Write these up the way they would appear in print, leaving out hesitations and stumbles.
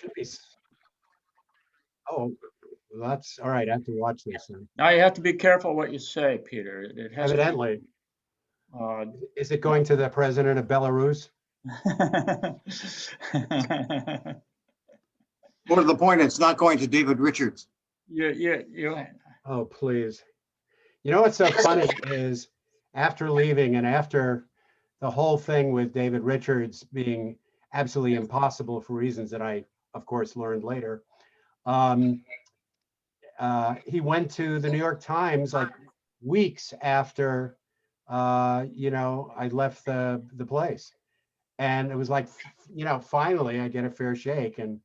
should be. Oh, well, that's all right. I have to watch this then. Now you have to be careful what you say, Peter. It has Evidently. To, Is it going to the president of Belarus? More to the point, it's not going to David Richards. you. Oh, please. You know what's so funny is after leaving and after the whole thing with David Richards being absolutely impossible for reasons that I, of course, learned later, he went to the New York Times like weeks after, I left the place. And it was like, finally I get a fair shake. And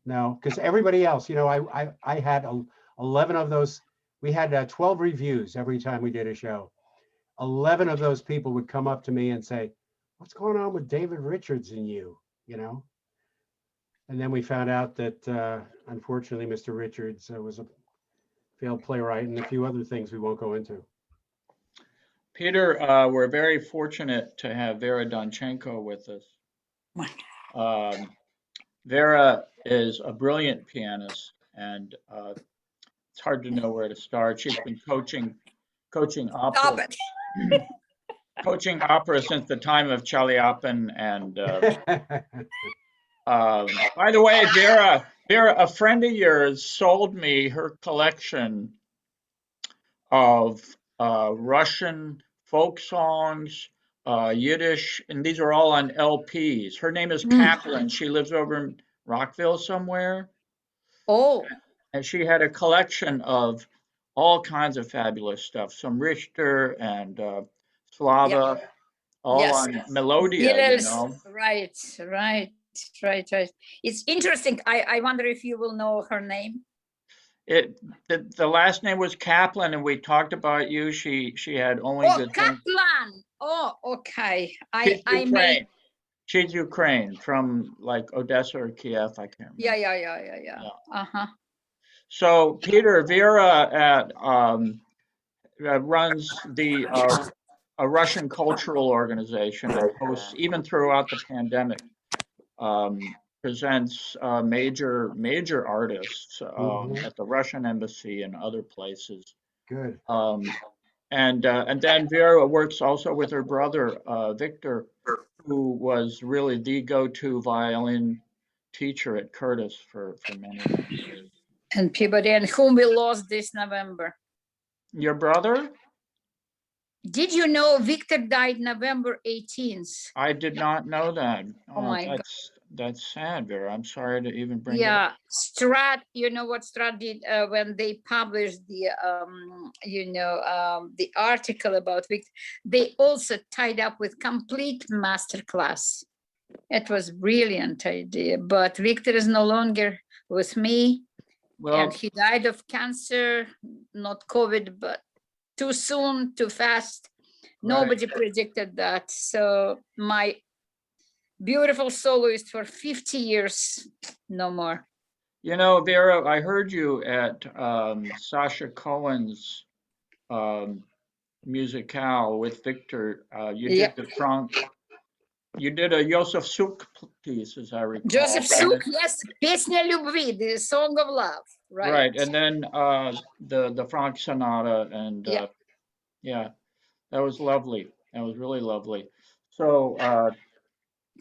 no, because everybody else, I had 11 of those. We had 12 reviews every time we did a show. 11 of those people would come up to me and say, what's going on with David Richards and you, And then we found out that, unfortunately, Mr. Richards was a failed playwright and a few other things we won't go into. Peter, we're very fortunate to have Vera Donchenko with us. Vera is a brilliant pianist, and it's hard to know where to start. She's been coaching opera. Coaching opera since the time of Chaliapin, and by the way, Vera, a friend of yours sold me her collection of Russian folk songs, Yiddish, and these are all on LPs. Her name is Kaplan. She lives over in Rockville somewhere. Oh. And she had a collection of all kinds of fabulous stuff, some Richter and Slava, all on Melodia, Yes. Right. It's interesting. I wonder if you will know her name. The last name was Kaplan, and we talked about you. She had only good things. Kaplan. Oh, okay. She's Ukraine, from like Odessa or Kiev, I can't remember. Yeah. Uh-huh. So Peter, Vera runs a Russian cultural organization and hosts, even throughout the pandemic, presents major artists at the Russian embassy and other places. Good. And then Vera works also with her brother Victor, who was really the go-to violin teacher at Curtis for many years. And Peabody, and whom we lost this November. Your brother? Did you know Victor died November 18th? I did not know that. Oh my God. That's sad, Vera. I'm sorry to even bring it up. Yeah, Strat, you know what Strat did when they published the, the article about Victor, they also tied up with complete masterclass. It was a brilliant idea, but Victor is no longer with me. Well, and he died of cancer, not COVID, but too soon, too fast. Right. Nobody predicted that. So my beautiful soloist for 50 years, no more. You know, Vera, I heard you at Sasha Cohen's musicale with Victor. You did the Frank. You did a Joseph Suk piece, as I recall. Joseph Suk, yes, Песня любви, the song of love, right? Right, and then the Frank Sonata, and yeah, that was lovely. That was really lovely. So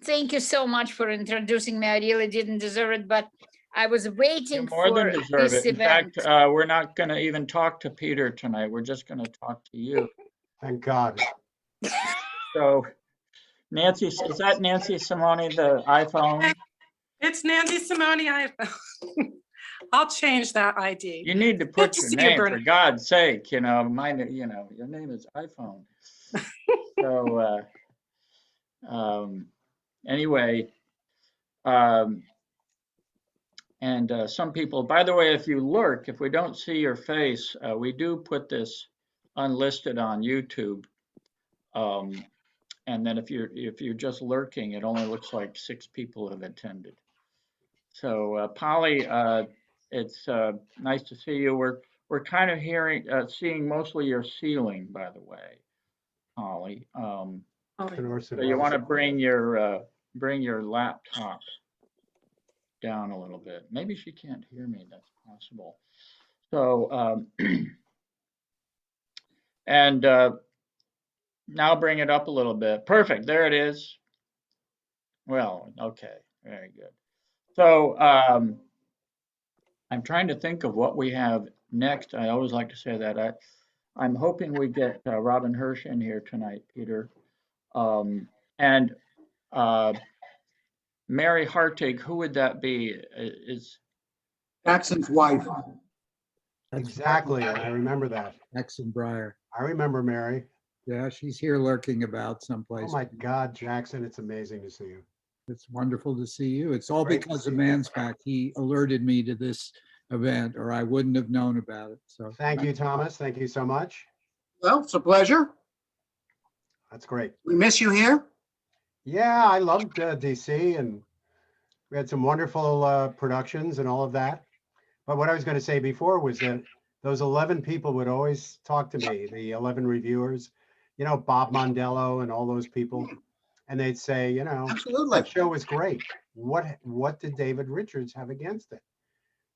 thank you so much for introducing me. I really didn't deserve it, but I was waiting more for than deserve this it. In event. fact, we're not going to even talk to Peter tonight. We're just going to talk to you. Thank God. So, Nancy, is that Nancy Simone, the iPhone? It's Nancy Simone iPhone. I'll change that ID. You need to put your name, for God's sake. Mine. Your name is iPhone. So, anyway, and some people. By the way, if you lurk, if we don't see your face, we do put this unlisted on YouTube. And then if you're just lurking, it only looks like 6 people have attended. So Polly, it's nice to see you. We're kind of seeing mostly your ceiling, by the way, Polly. So you want to bring your laptop. down a little bit. Maybe she can't hear me. That's possible. So, and now bring it up a little bit. Perfect. There it is. Well, okay. Very good. So I'm trying to think of what we have next. I always like to say that. I'm hoping we get Robin Hirsch in here tonight, Peter. And Mary Hartig, who would that be? Is Jackson's wife. Exactly, and I remember that. Jackson Breyer. I remember Mary. Yeah, she's here lurking about Oh someplace. my God, Jackson, it's amazing to see you. It's wonderful to see you. It's all Great to because see of you. Mansback. He alerted me to this event, or I wouldn't have known about it. So Thank you, Thomas. Thank you so much. Well, it's a pleasure. That's great. We miss you here. Yeah, I loved DC, and we had some wonderful productions and all of that. But what I was going to say before was that those 11 people would always talk to me, the 11 reviewers, you know, Bob Mondello and all those people. And they'd say, you know, Absolutely. that show was great. What did David Richards have against it?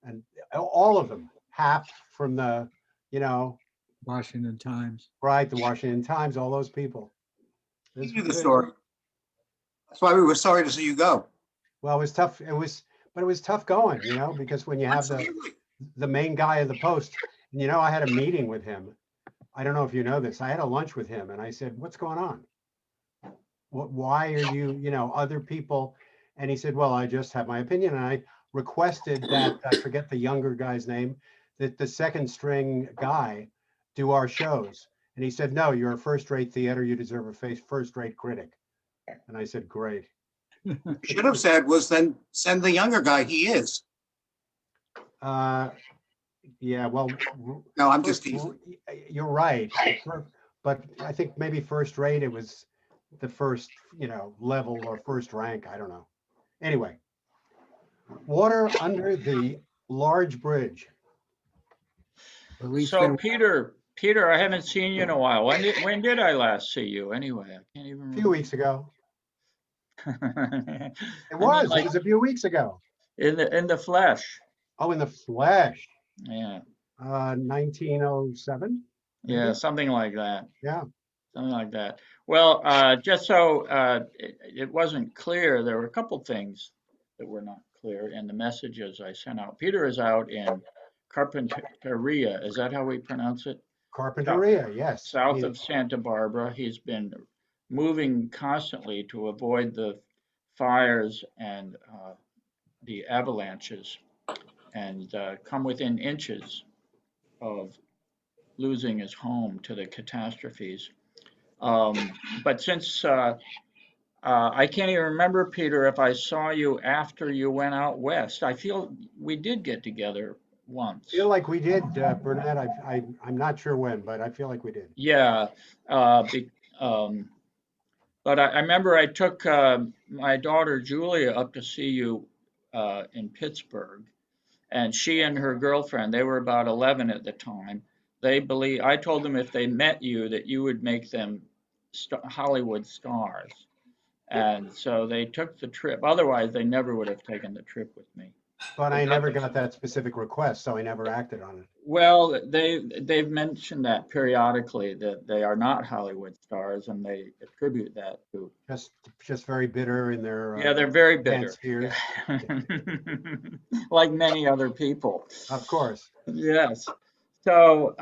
And all of them, Hap from the, you know, Washington Times. right, the Washington Times, all those people. You knew the story. That's why we were sorry to see you go. Well, it was tough. But it was tough going, you know, because when you have Absolutely. the main guy of the Post, and, you know, I had a meeting with him. I don't know if you know this. I had a lunch with him and I said, what's going on? Why are you, you know, other people? And he said, well, I just have my opinion. And I requested that, I forget the younger guy's name, that the second string guy do our shows. And he said, no, you're a first-rate theater. You deserve a first-rate critic. And I said, great. Should have said was then send the younger guy. He is. Yeah, well, No, I'm just teasing. you're right. But I think maybe first rate, it was the first, you know, level or first rank. I don't know. Anyway, water under the large bridge. At least so there- Peter, I haven't seen you in a while. When did I last see you anyway? I can't even A remember. few weeks ago. It It was a few weeks ago. in the flesh. Oh, in the flesh. Yeah. 1907. Yeah, maybe? something like that. Yeah. Something like that. Well, just so it wasn't clear, there were a couple things that were not clear in the messages I sent out. Peter is out in Carpinteria. Is that how we pronounce it? Carpinteria, yes. South of Santa Barbara. He's been moving constantly to avoid the fires and the avalanches, and come within inches of losing his home to the catastrophes. But since I can't even remember, Peter, if I saw you after you went out west, I feel we did get together once. I feel like we did, Burnett. I'm not sure when, but I feel like we did. Yeah. But I remember I took my daughter Julia up to see you in Pittsburgh, and she and her girlfriend, they were about 11 at the time. I told them if they met you that you would make them Hollywood stars. And so they took the trip. Otherwise, they never would have taken the trip with me. But I never got that specific request, so I never acted on it. Well, they've mentioned that periodically, that they are not Hollywood stars, and they attribute that to. Just very bitter in their Yeah, they're very bitter. pants ears. Like many other people. Of course. Yes. So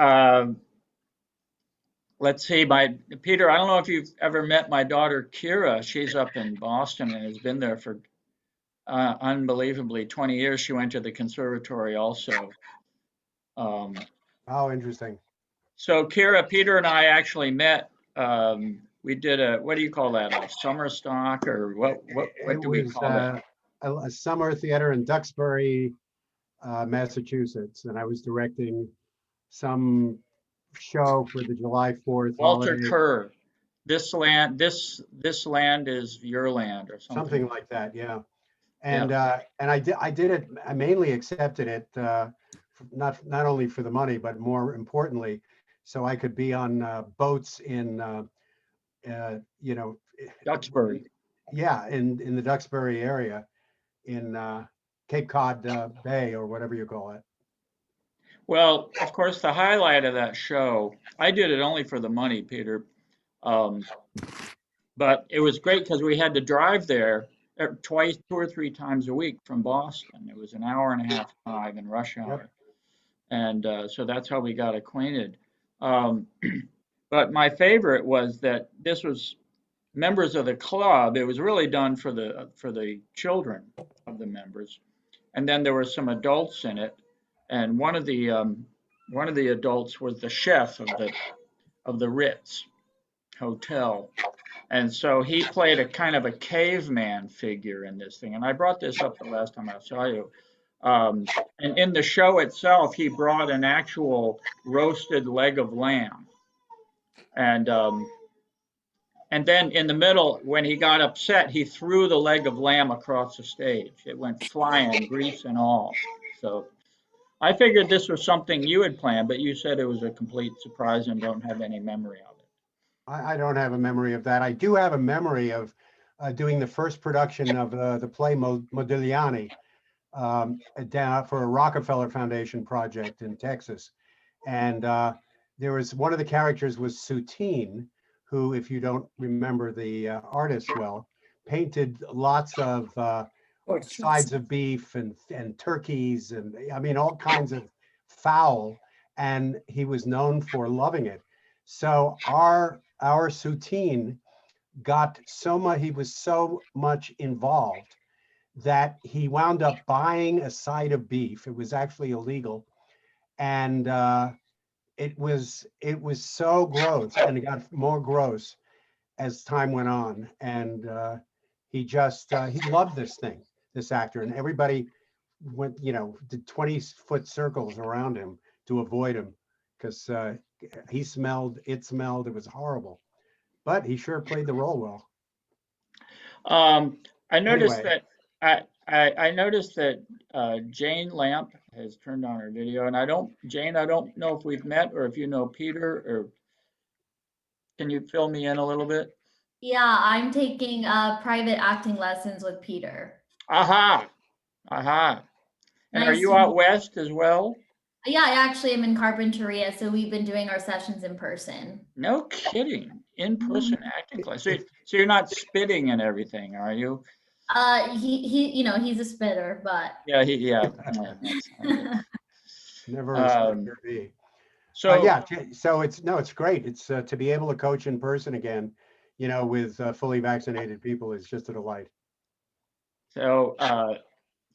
let's see, Peter, I don't know if you've ever met my daughter Kira. She's up in Boston and has been there for unbelievably 20 years. She went to the conservatory also. Oh, interesting. So Kira, Peter and I actually met. We did what do you call that? A summer stock, or what do we call it? A summer theater in Duxbury, Massachusetts, and I was directing some show for the July 4th Walter holiday. Kerr. This land is your land, or something. Something like that, yeah. And I did it. I mainly accepted it, not only for the money, but more importantly, so I could be on boats in, you know, Duxbury. yeah, in the Duxbury area, in Cape Cod Bay or whatever you call it. Well, of course, the highlight of that show, I did it only for the money, Peter. But it was great because we had to drive there twice, 2 or 3 times a week from Boston. It was an hour and a half drive in rush hour. And so that's how we got acquainted. But my favorite was that this was members of the club. It was really done for the children of the members. And then there were some adults in it. And one of the adults was the chef of the Ritz Hotel. And so he played a kind of a caveman figure in this thing. And I brought this up the last time I saw you. And in the show itself, he brought an actual roasted leg of lamb. And then in the middle, when he got upset, he threw the leg of lamb across the stage. It went flying, grease and all. So I figured this was something you had planned, but you said it was a complete surprise and don't have any memory of it. I don't have a memory of that. I do have a memory of doing the first production of the play Modigliani down for a Rockefeller Foundation project in Texas. And there was one of the characters was Soutine, who, if you don't remember the artist well, painted lots of sides of beef and turkeys and I mean all kinds of fowl, and he was known for loving it. So our Soutine got so much, he was so much involved that he wound up buying a side of beef. It was actually illegal, and it was so gross, and it got more gross as time went on. And he just he loved this actor, and everybody went, did 20-foot circles around him to avoid him because it smelled, it was horrible. But he sure played the role well. I noticed Anyway. that I noticed that Jane Lamp has turned on her video, and I don't know if we've met or if you know Peter, or can you fill me in a little bit? Yeah, I'm taking private acting lessons with Peter. Aha, aha. And are Nice you to out meet- west as well? Yeah, I actually am in Carpinteria, so we've been doing our sessions in person. No kidding. In-person acting class. So you're not spitting and everything, are you? He's a spitter, but Yeah, yeah. That's not good. Never expect there to be. So Yeah, so it's great. It's to be able to coach in person again, with fully vaccinated people is just a delight. So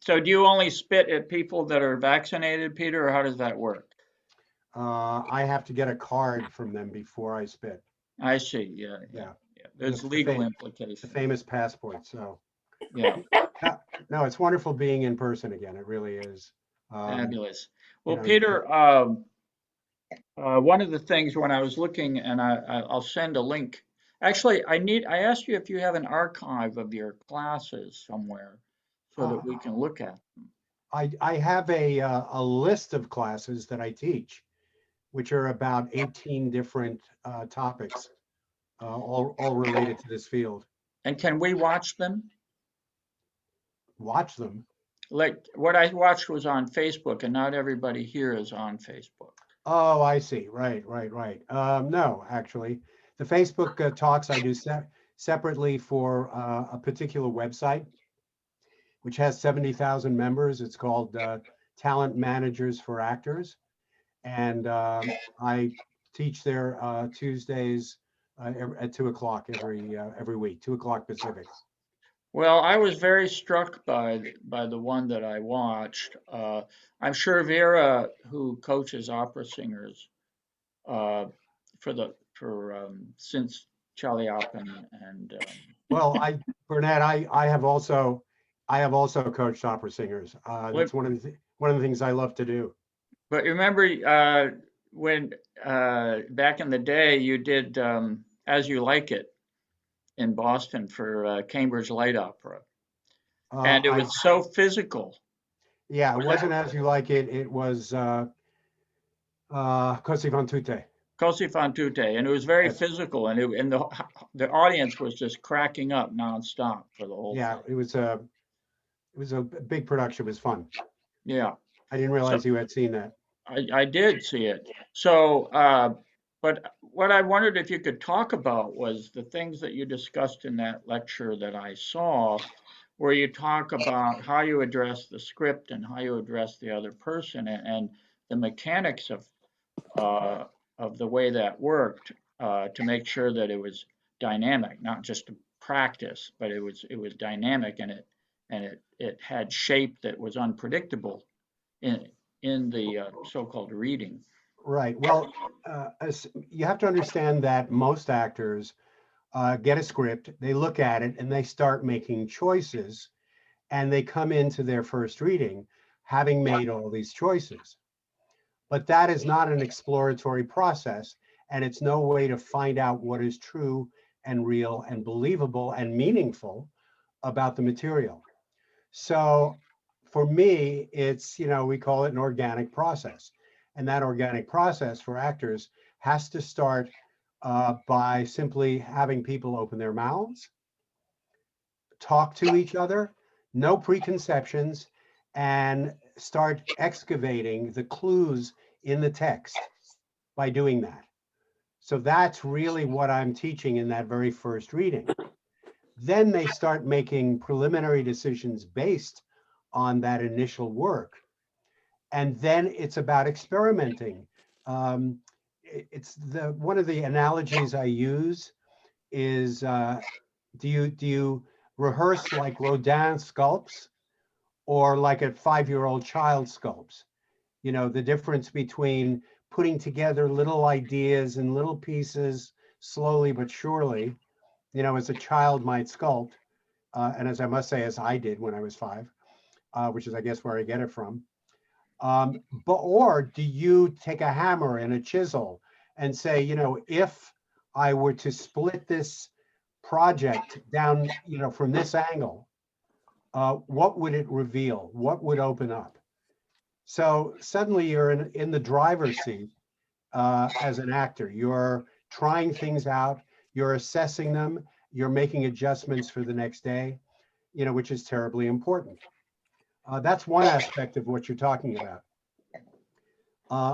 do you only spit at people that are vaccinated, Peter, or how does that work? I have to get a card from them before I spit. I see. Yeah. Yeah. There's The legal The implications. famous passport. So Yeah, no, it's wonderful being in person again. It really is. fabulous. Well, know, Peter, one of the things when I was looking, and I'll send a link. Actually, I asked you if you have an archive of your classes somewhere so that we can look at them. I have a list of classes that I teach, which are about 18 different topics, all related to this field. And can we watch them? Watch them. Like what I watched was on Facebook, and not everybody here is on Facebook. Oh, I see. Right. No, actually, the Facebook talks I do separately for a particular website, which has 70,000 members. It's called Talent Managers for Actors. And I teach there Tuesdays at 2:00 every week, 2:00 Pacific. Well, I was very struck by the one that I watched. I'm sure Vera, who coaches opera singers, since Charlie Oppen and Well, Burnett, I have also coached opera singers. That's one of the things I love to do. but remember when back in the day you did As You Like It in Boston for Cambridge Light Opera, and it was so physical. Yeah, it wasn't As You Like It. It was Così fan tutte. Così fan tutte, and it was very physical, and the audience was just cracking up nonstop for the whole Yeah, thing. it was was a big production. It was fun. Yeah. I didn't realize you had seen that. I did see it. So, but what I wondered if you could talk about was the things that you discussed in that lecture that I saw, where you talk about how you address the script and how you address the other person and the mechanics of the way that worked to make sure that it was dynamic, not just a practice, but it was dynamic and it had shape that was unpredictable in the so-called reading. Right. Well, you have to understand that most actors get a script, they look at it, and they start making choices, and they come into their first reading having made all these choices. But that is not an exploratory process, and it's no way to find out what is true and real and believable and meaningful about the material. So for me, it's, we call it an organic process. And that organic process for actors has to start by simply having people open their mouths, talk to each other, no preconceptions, and start excavating the clues in the text by doing that. So that's really what I'm teaching in that very first reading. Then they start making preliminary decisions based on that initial work. And then it's about experimenting. It's one of the analogies I use is do you rehearse like Rodin sculpts or like a 5-year-old child sculpts? The difference between putting together little ideas and little pieces slowly but surely, as a child might sculpt, and as I must say, as I did when I was 5, which is, I guess, where I get it from. Or do you take a hammer and a chisel and say, if I were to split this project down, from this angle, what would it reveal? What would open up? So suddenly you're in the driver's seat as an actor. You're trying things out, you're assessing them, you're making adjustments for the next day, which is terribly important. That's one aspect of what you're talking about.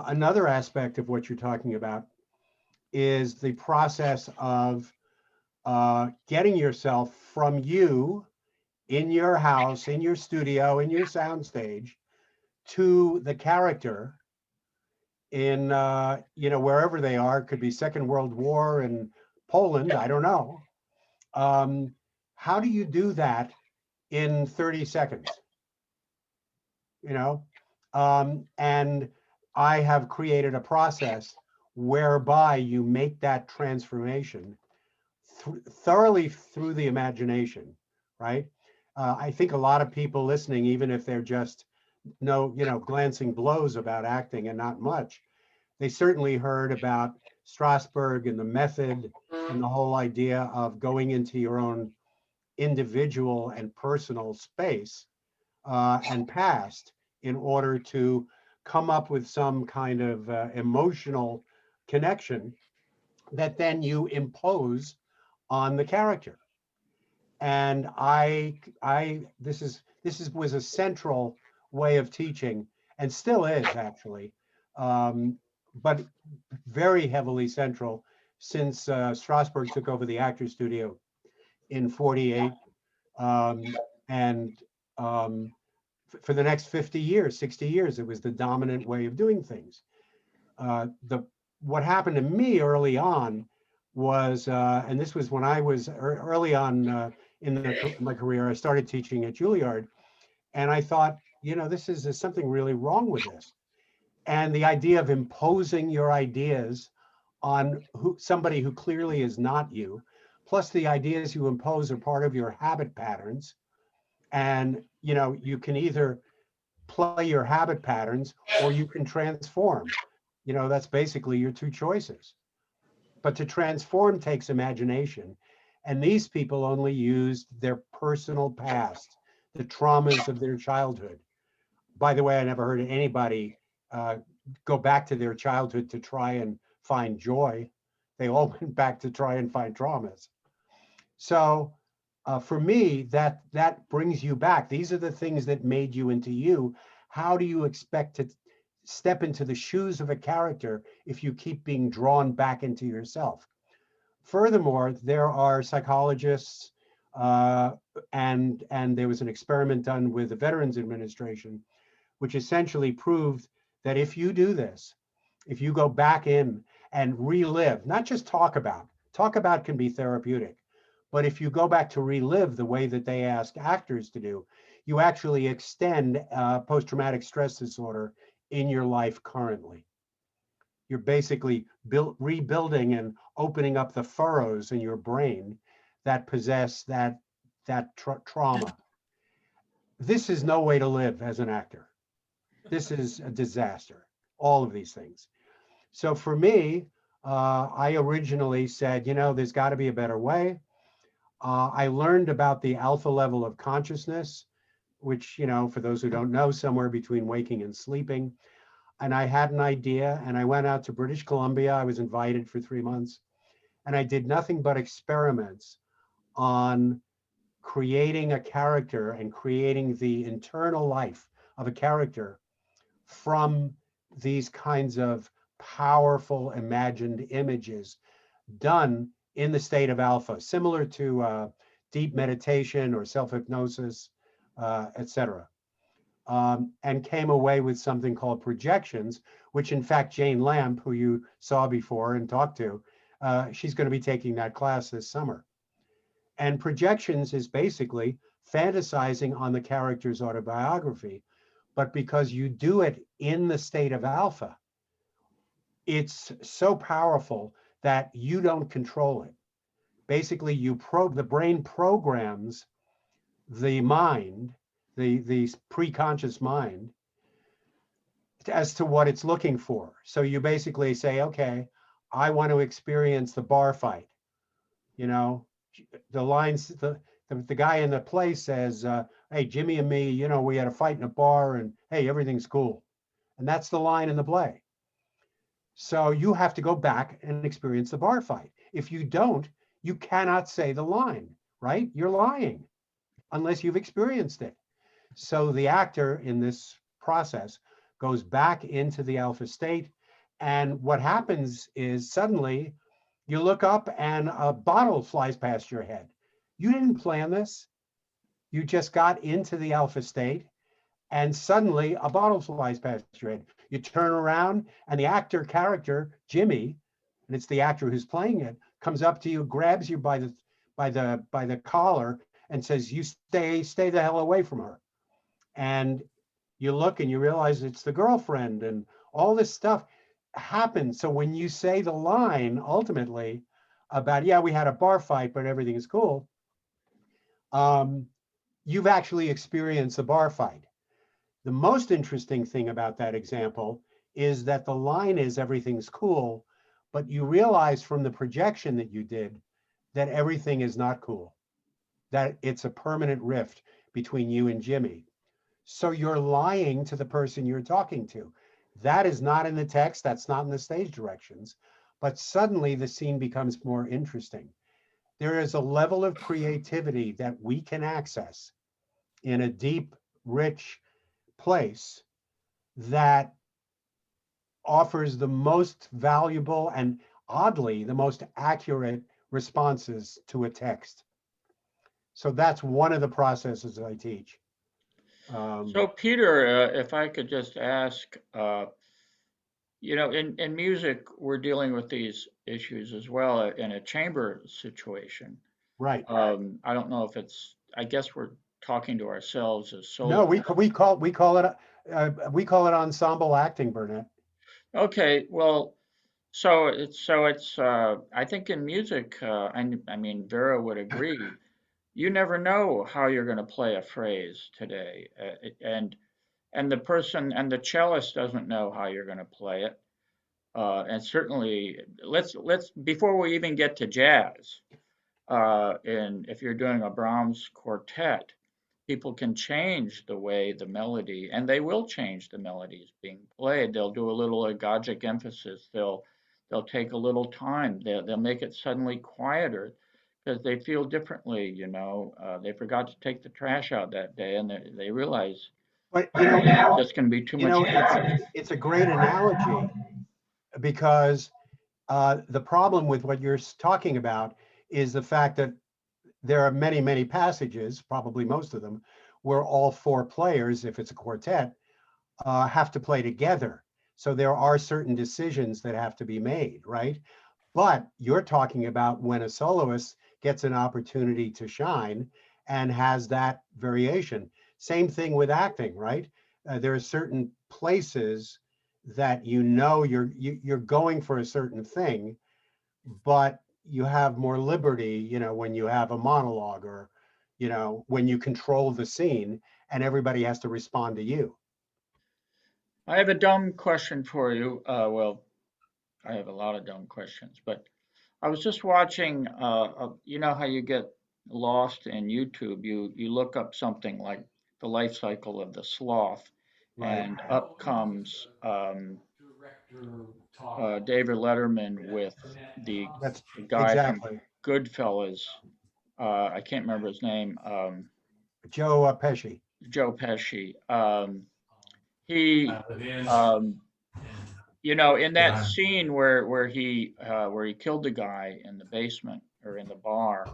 Another aspect of what you're talking about is the process of getting yourself from you in your house, in your studio, in your soundstage, to the character in, wherever they are. It could be Second World War in Poland, I don't know. How do you do that in 30 seconds? And I have created a process whereby you make that transformation thoroughly through the imagination, right? I think a lot of people listening, even if they're just glancing blows about acting and not much, they certainly heard about Strasberg and the method and the whole idea of going into your own individual and personal space and past in order to come up with some kind of emotional connection that then you impose on the character. And this was a central way of teaching, and still is actually, but very heavily central since Strasberg took over the Actors Studio in '48, and for the next 50 years, 60 years, it was the dominant way of doing things. What happened to me early on was, and this was when I was early on in my career, I started teaching at Juilliard, and I thought, there's something really wrong with this. And the idea of imposing your ideas on somebody who clearly is not you, plus the ideas you impose are part of your habit patterns. And, you can either play your habit patterns or you can transform. That's basically your two choices. But to transform takes imagination. And these people only used their personal past, the traumas of their childhood. By the way, I never heard anybody go back to their childhood to try and find joy. They all went back to try and find traumas. So For me, that brings you back. These are the things that made you into you. How do you expect to step into the shoes of a character if you keep being drawn back into yourself? Furthermore, there are psychologists, and there was an experiment done with the Veterans Administration, which essentially proved that if you do this, if you go back in and relive, not just talk about can be therapeutic, but if you go back to relive the way that they ask actors to do, you actually extend post-traumatic stress disorder in your life currently. You're basically rebuilding and opening up the furrows in your brain that possess that trauma. This is no way to live as an actor. This is a disaster, all of these things. So for me, I originally said, there's got to be a better way. I learned about the alpha level of consciousness, which, for those who don't know, somewhere between waking and sleeping. And I had an idea, and I went out to British Columbia. I was invited for 3 months, and I did nothing but experiments on creating a character and creating the internal life of a character from these kinds of powerful imagined images done in the state of alpha, similar to deep meditation or self-hypnosis, etc. And came away with something called projections, which in fact Jane Lamp, who you saw before and talked to, she's going to be taking that class this summer. And projections is basically fantasizing on the character's autobiography, but because you do it in the state of alpha, it's so powerful that you don't control it. Basically, the brain programs the mind, the pre-conscious mind, as to what it's looking for. So you basically say, okay, I want to experience the bar fight. The lines, the guy in the play says, hey, Jimmy and me, we had a fight in a bar and hey, everything's cool. And that's the line in the play. So you have to go back and experience the bar fight. If you don't, you cannot say the line, right? You're lying unless you've experienced it. So the actor in this process goes back into the alpha state. And what happens is suddenly you look up and a bottle flies past your head. You didn't plan this. You just got into the alpha state and suddenly a bottle flies past your head. You turn around and the actor character, Jimmy, and it's the actor who's playing it, comes up to you, grabs you by the collar and says, you stay the hell away from her. And you look and you realize it's the girlfriend and all this stuff happens. So when you say the line ultimately about, yeah, we had a bar fight, but everything is cool, you've actually experienced a bar fight. The most interesting thing about that example is that the line is everything's cool, but you realize from the projection that you did that everything is not cool, that it's a permanent rift between you and Jimmy. So you're lying to the person you're talking to. That is not in the text, that's not in the stage directions, but suddenly the scene becomes more interesting. There is a level of creativity that we can access in a deep, rich place that offers the most valuable and oddly the most accurate responses to a text. So that's one of the processes that I teach. So Peter, if I could just ask, in music, we're dealing with these issues as well in a chamber situation. Right. I don't know if I guess we're talking to ourselves as solo. No, we call it ensemble acting, Burnett. Okay, well, so it's I think in music, I mean Vera would agree. You never know how you're going to play a phrase today, and the person and the cellist doesn't know how you're going to play it. And certainly, let's before we even get to jazz, and if you're doing a Brahms quartet, people can change the way the melody, and they will change the melodies being played. They'll do a little agogic emphasis. They'll take a little time. They'll make it suddenly quieter, because they feel differently, they forgot to take the trash out that day and they realize But that's going to be too much. it's a great analogy because the problem with what you're talking about is the fact that there are many, many passages, probably most of them, where all four players, if it's a quartet, have to play together. So there are certain decisions that have to be made, right? But you're talking about when a soloist gets an opportunity to shine and has that variation. Same thing with acting, right? There are certain places that you're going for a certain thing, but you have more liberty, when you have a monologue or, when you control the scene and everybody has to respond to you. I have a dumb question for you. Well, I have a lot of dumb questions, but I was just watching, you know how you get lost in YouTube, you look up something like the life cycle of the sloth, Right. and up comes David Letterman with the That's guy from exactly. Goodfellas. I can't remember his name. Joe Pesci. Joe Pesci. He, in that scene where he killed the guy in the basement or in the bar,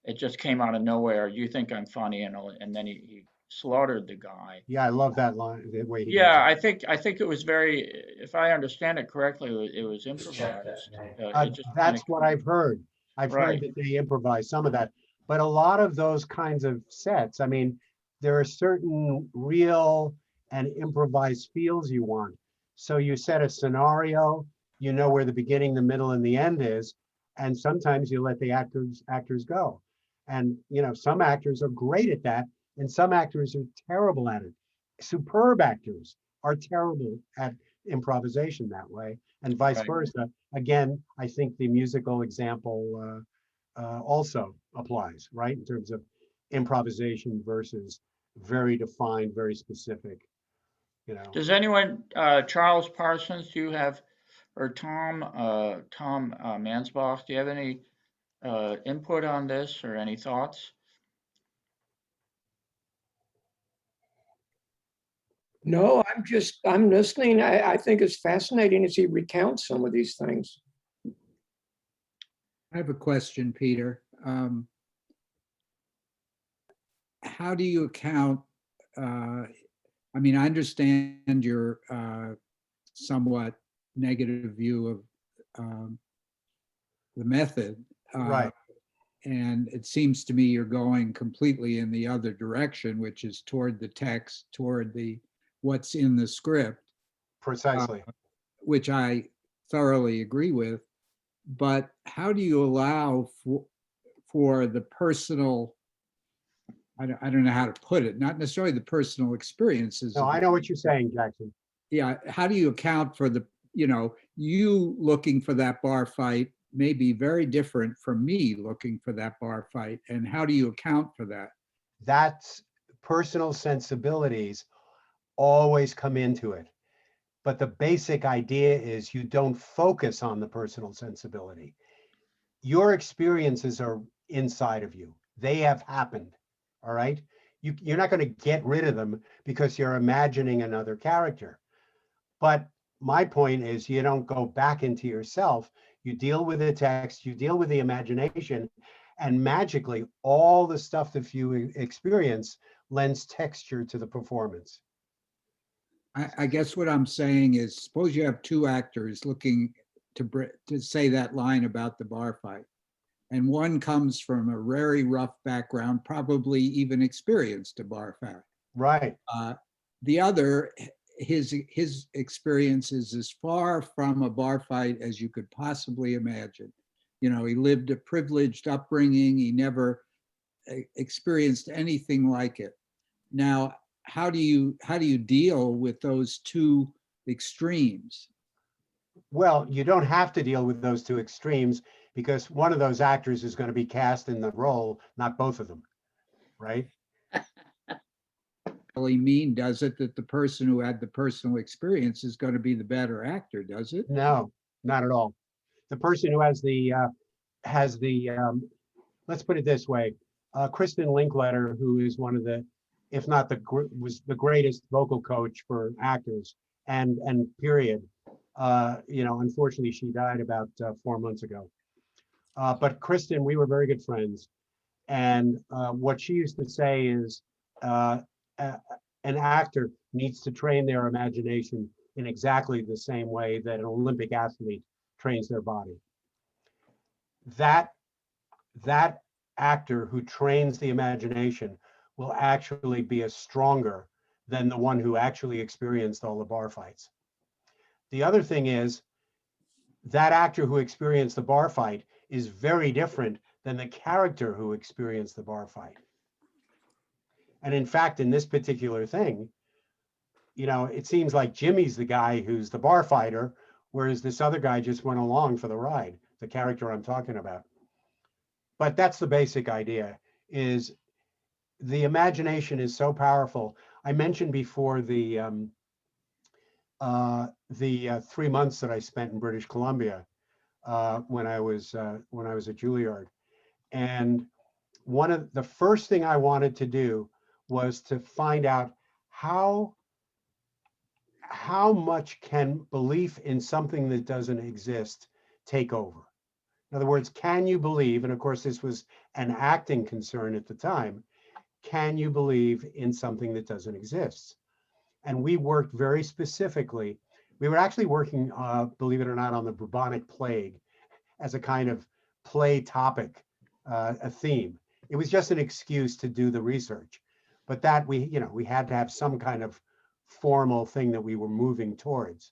it just came out of nowhere. You think I'm funny, and then he slaughtered the guy. Yeah, I love that line, the way he does Yeah, it. I think it was very, if I understand it correctly, it was improvised. It just kind That's of, what I've heard. I've heard right. that they improvise some of that, but a lot of those kinds of sets, I mean, there are certain real and improvised feels you want. So you set a scenario, you know where the beginning, the middle, and the end is, and sometimes you let the actors go. And some actors are great at that, and some actors are terrible at it. Superb actors are terrible at improvisation that way, and vice Right. versa. Again, I think the musical example also applies, right? In terms of improvisation versus very defined, very specific, Does anyone, Charles Parsons, do you have, or Tom Mansbach, do you have any input on this or any thoughts? No, I'm listening. I think it's fascinating as he recounts some of these things. I have a question, Peter. How do you account, I mean, I understand your somewhat negative view of the method. Right. And it seems to me you're going completely in the other direction, which is toward the text, toward what's in the script. Precisely. Which I thoroughly agree with. But how do you allow for the personal, I don't know how to put it, not necessarily the personal experiences. No, I know what you're saying, Jackson. Yeah, how do you account for you looking for that bar fight may be very different from me looking for that bar fight, and how do you account for that? That's personal sensibilities always come into it. But the basic idea is you don't focus on the personal sensibility. Your experiences are inside of you. They have happened, all right? You're not going to get rid of them because you're imagining another character. But my point is you don't go back into yourself. You deal with the text, you deal with the imagination, and magically all the stuff that you experience lends texture to the performance. I guess what I'm saying is, suppose you have two actors looking to say that line about the bar fight, and one comes from a very rough background, probably even experienced a bar fight. Right. The other, his experience is as far from a bar fight as you could possibly imagine. He lived a privileged upbringing. He never experienced anything like it. Now, how do you deal with those two extremes? Well, you don't have to deal with those two extremes because one of those actors is going to be cast in the role, not both of them, right? Really mean, does it, that the person who had the personal experience is going to be the better actor, does it? No, not at all. The person who has the let's put it this way. Kristen Linkletter, who is one of the, if not was the greatest vocal coach for actors and period. Unfortunately, she died about 4 months ago. But Kristen, we were very good friends. And what she used to say is an actor needs to train their imagination in exactly the same way that an Olympic athlete trains their body. That actor who trains the imagination will actually be as stronger than the one who actually experienced all the bar fights. The other thing is that actor who experienced the bar fight is very different than the character who experienced the bar fight. And in fact, in this particular thing, it seems like Jimmy's the guy who's the bar fighter, whereas this other guy just went along for the ride, the character I'm talking about. But that's the basic idea, is the imagination is so powerful. I mentioned before the 3 months that I spent in British Columbia when I was at Juilliard. And one of the first thing I wanted to do was to find out how much can belief in something that doesn't exist take over. In other words, can you believe, and of course this was an acting concern at the time, can you believe in something that doesn't exist? And we worked very specifically. We were actually working, believe it or not, on the Bubonic Plague as a kind of play topic, a theme. It was just an excuse to do the research, but that we had to have some kind of formal thing that we were moving towards.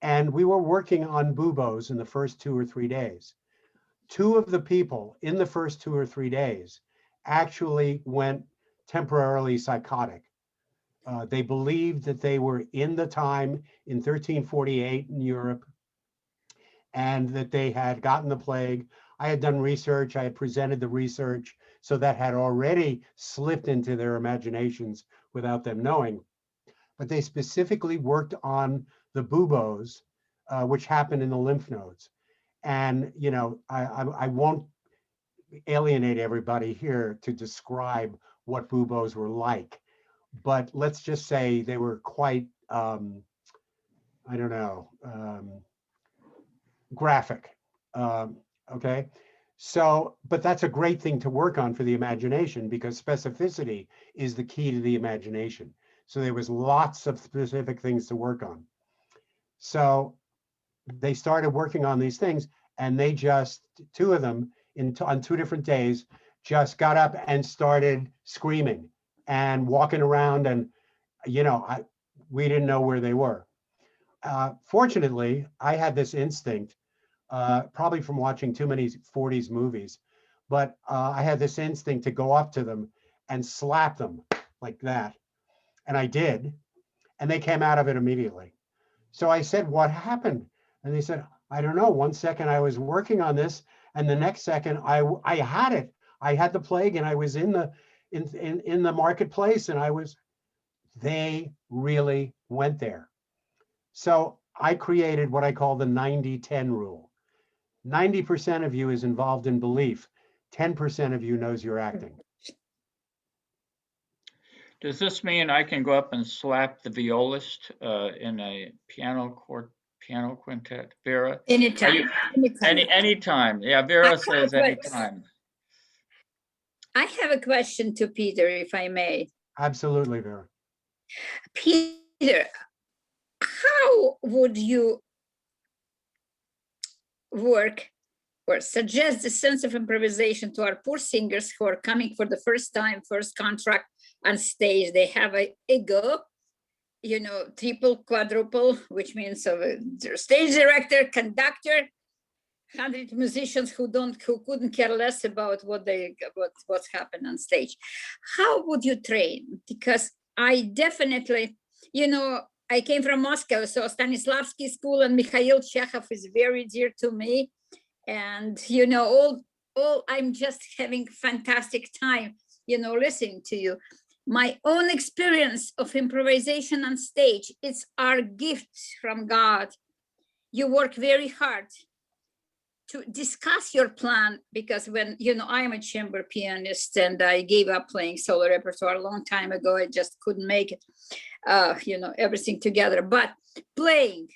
And we were working on buboes in the first 2 or 3 days. 2 of the people in the first 2 or 3 days actually went temporarily psychotic. They believed that they were in the time in 1348 in Europe and that they had gotten the plague. I had done research, I had presented the research, so that had already slipped into their imaginations without them knowing. But they specifically worked on the buboes, which happened in the lymph nodes. And, I won't alienate everybody here to describe what buboes were like, but let's just say they were quite, graphic. Okay. So, but that's a great thing to work on for the imagination, because specificity is the key to the imagination. So there was lots of specific things to work on. So they started working on these things, and they just, 2 of them on 2 different days, just got up and started screaming and walking around, and we didn't know where they were. Fortunately, I had this instinct, probably from watching too many 40s movies, but I had this instinct to go up to them and slap them like that. And I did, and they came out of it immediately. So I said, what happened? And they said, I don't know. 1 second I was working on this, and the next second I had it. I had the plague, and I was in the marketplace, and they really went there. So I created what I call the 90-10 rule. 90% of you is involved in belief. 10% of you knows you're acting. Does this mean I can go up and slap the violist in a piano quintet, Vera? Anytime. Anytime. Yeah, Vera says anytime. I have a question to Peter, if I may. Absolutely, Vera. Peter, how would you work or suggest the sense of improvisation to our poor singers who are coming for the first time, first contract on stage? They have an ego, triple, quadruple, which means their stage director, conductor, 100 musicians who couldn't care less about what's happened on stage. How would you train? Because I definitely, I came from Moscow, so Stanislavski School and Mikhail Chekhov is very dear to me. And, I'm just having fantastic time, listening to you. My own experience of improvisation on stage, it's our gift from God. You work very hard to discuss your plan, because when, you know, I am a chamber pianist and I gave up playing solo repertoire a long time ago. I just couldn't make it, you know, everything together. But playing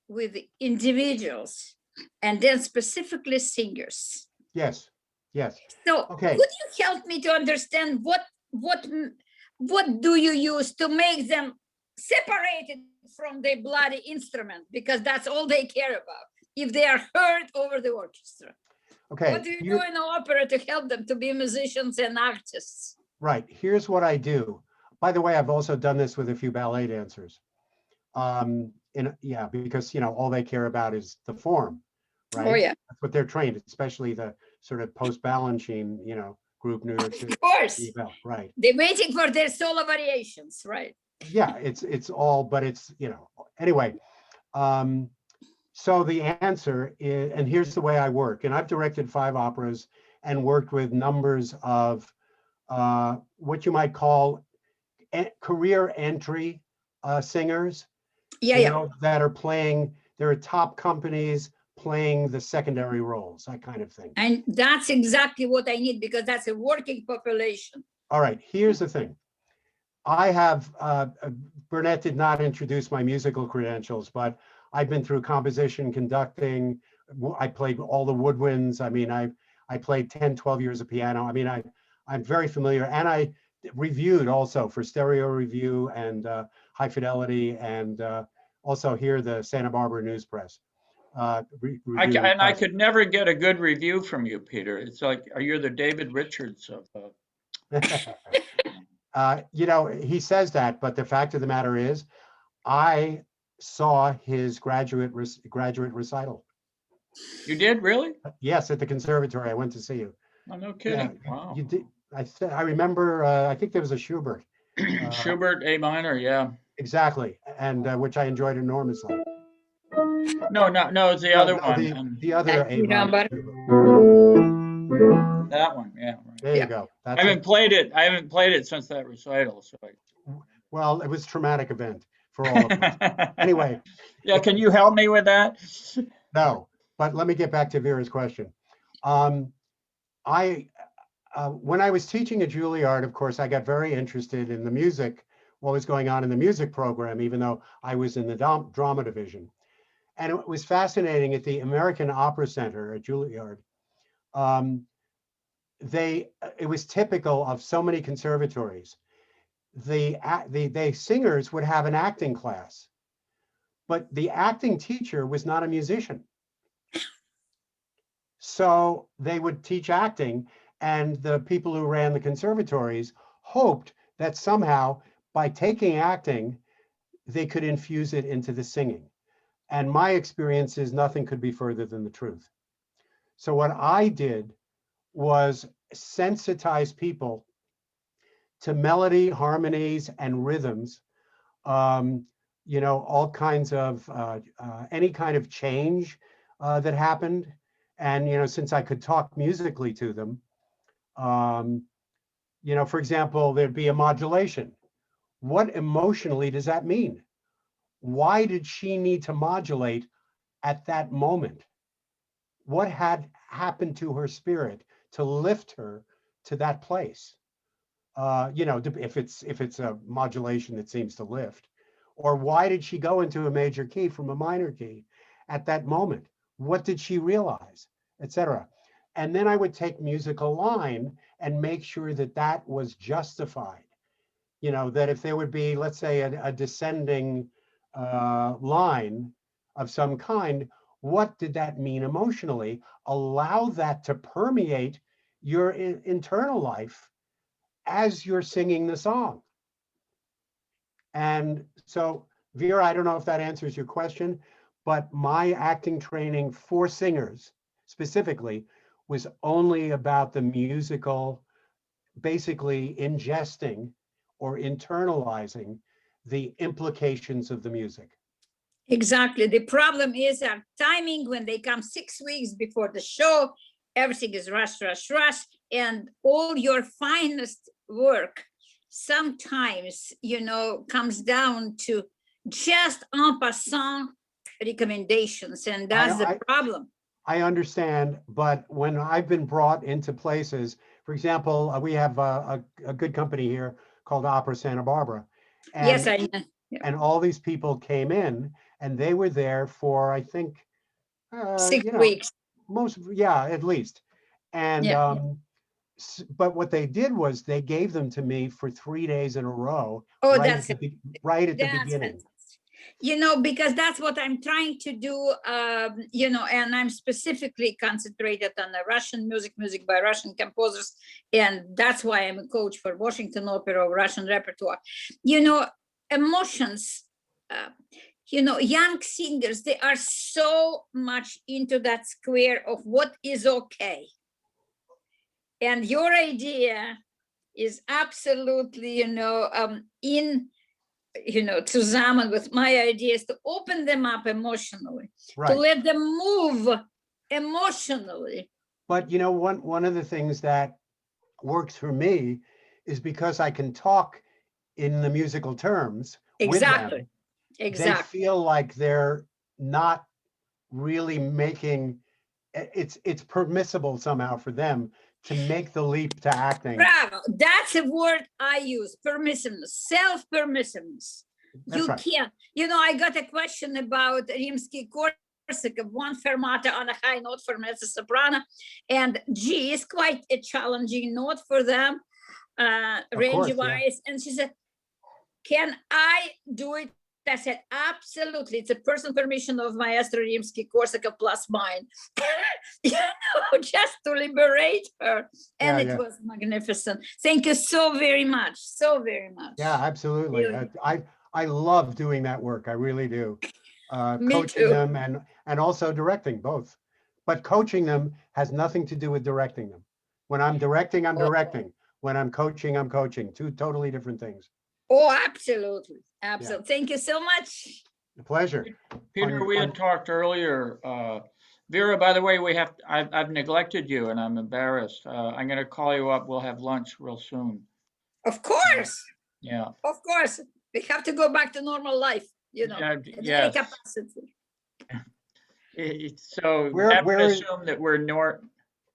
with individuals and then specifically singers. Yes, yes. So Okay. could you help me to understand what do you use to make them separated from their bloody instrument? Because that's all they care about. If they are heard over the orchestra. Okay. What do you do in the opera to help them to be musicians and artists? Right. Here's what I do. By the way, I've also done this with a few ballet dancers. Yeah, because, you know, all they care about is the form, right? Oh, yeah. That's what they're trained, especially the sort of post-Balanchine, you know, group, New York City. Of course. Right. They're waiting for their solo variations, right? Yeah, it's all, but it's, you know, anyway. So the answer is, and here's the way I work, and I've directed 5 operas and worked with numbers of what you might call career entry singers. Yeah, you yeah. know, that are playing, there are top companies playing the secondary roles, that kind of thing. And that's exactly what I need, because that's a working population. All right, here's the thing. I have, Burnett did not introduce my musical credentials, but I've been through composition, conducting. I played all the woodwinds. I mean, I played 10, 12 years of piano. I mean, I'm very familiar, and I reviewed also for Stereo Review and High Fidelity, and also here the Santa Barbara News Press. I could never get a good review from you, Peter. It's like, you're the David Richards of. You know, he says that, but the fact of the matter is, I saw his graduate recital. You did, really? Yes, at the conservatory. I went to see you. Oh, no kidding. Yeah, Wow. you did. I remember. I think there was a Schubert. Schubert A minor, yeah. Exactly, and which I enjoyed enormously. No, it's the other one. The other A minor. That one, yeah. Right. There you go. I haven't played it since that recital. So well, it was a traumatic event for all of us. Anyway. Yeah, can you help me with that? No, but let me get back to Vera's question. When I was teaching at Juilliard, of course, I got very interested in the music, what was going on in the music program, even though I was in the drama division. And it was fascinating at the American Opera Center at Juilliard. It was typical of so many conservatories. The singers would have an acting class, but the acting teacher was not a musician. So they would teach acting, and the people who ran the conservatories hoped that somehow by taking acting, they could infuse it into the singing. And my experience is nothing could be further than the truth. So what I did was sensitize people to melody, harmonies, and rhythms, you know, all kinds of, any kind of change that happened. And, you know, since I could talk musically to them, you know, for example, there'd be a modulation. What emotionally does that mean? Why did she need to modulate at that moment? What had happened to her spirit to lift her to that place? You know, if it's a modulation that seems to lift, or why did she go into a major key from a minor key at that moment? What did she realize, etc.? And then I would take musical line and make sure that that was justified. You know, that if there would be, let's say, a descending line of some kind, what did that mean emotionally? Allow that to permeate your internal life as you're singing the song. And so, Vera, I don't know if that answers your question, but my acting training for singers specifically was only about the musical, basically ingesting or internalizing the implications of the music. Exactly. The problem is our timing. When they come 6 weeks before the show, everything is rush, and all your finest work sometimes, you know, comes down to just en passant recommendations, and that's the problem. I understand, but when I've been brought into places, for example, we have a good company here called Opera Santa Barbara. Yes, And, I know. and all these people came in and they were there for, I think, 6 you know, weeks. yeah, at least. And, Yeah. but what they did was they gave them to me for 3 days in a row, Oh, right that's at the, right at the That's beginning. fantastic. Because that's what I'm trying to do, and I'm specifically concentrated on the Russian music by Russian composers. And that's why I'm a coach for Washington Opera, Russian repertoire. Emotions, young singers, they are so much into that square of what is okay. And your idea is absolutely, zusammen with my ideas to open them up emotionally, to Right. let them move emotionally. But one of the things that works for me is because I can talk in the musical terms with Exactly. them. Exactly. They feel like they're not really making it's permissible somehow for them to make the leap to acting. Bravo. That's a word I use. Permissiveness, self-permissiveness. That's You right. can't. I got a question about Rimsky-Korsakov, one fermata on a high note for mezzo soprano, and G is quite a challenging note for them, range-wise. And she said, "Can I do it?" I said, "Absolutely. It's a personal permission of Maestro Rimsky-Korsakov plus mine." Just to liberate her. And it was magnificent. Thank you so very much. So very much. Yeah, absolutely. Really. I love doing that work. I really do. Me Coaching too. them and also directing, both. But coaching them has nothing to do with directing them. When I'm directing, I'm directing. When I'm coaching. Two totally different things. Oh, absolutely. Absolutely. Thank you so much. A pleasure. Peter, we had talked earlier. Vera, by the way, I've neglected you and I'm embarrassed. I'm going to call you up. We'll have lunch real soon. Of course. Yeah. Of course. We have to go back to normal life, Yes. capacity. So Where assume that we're north.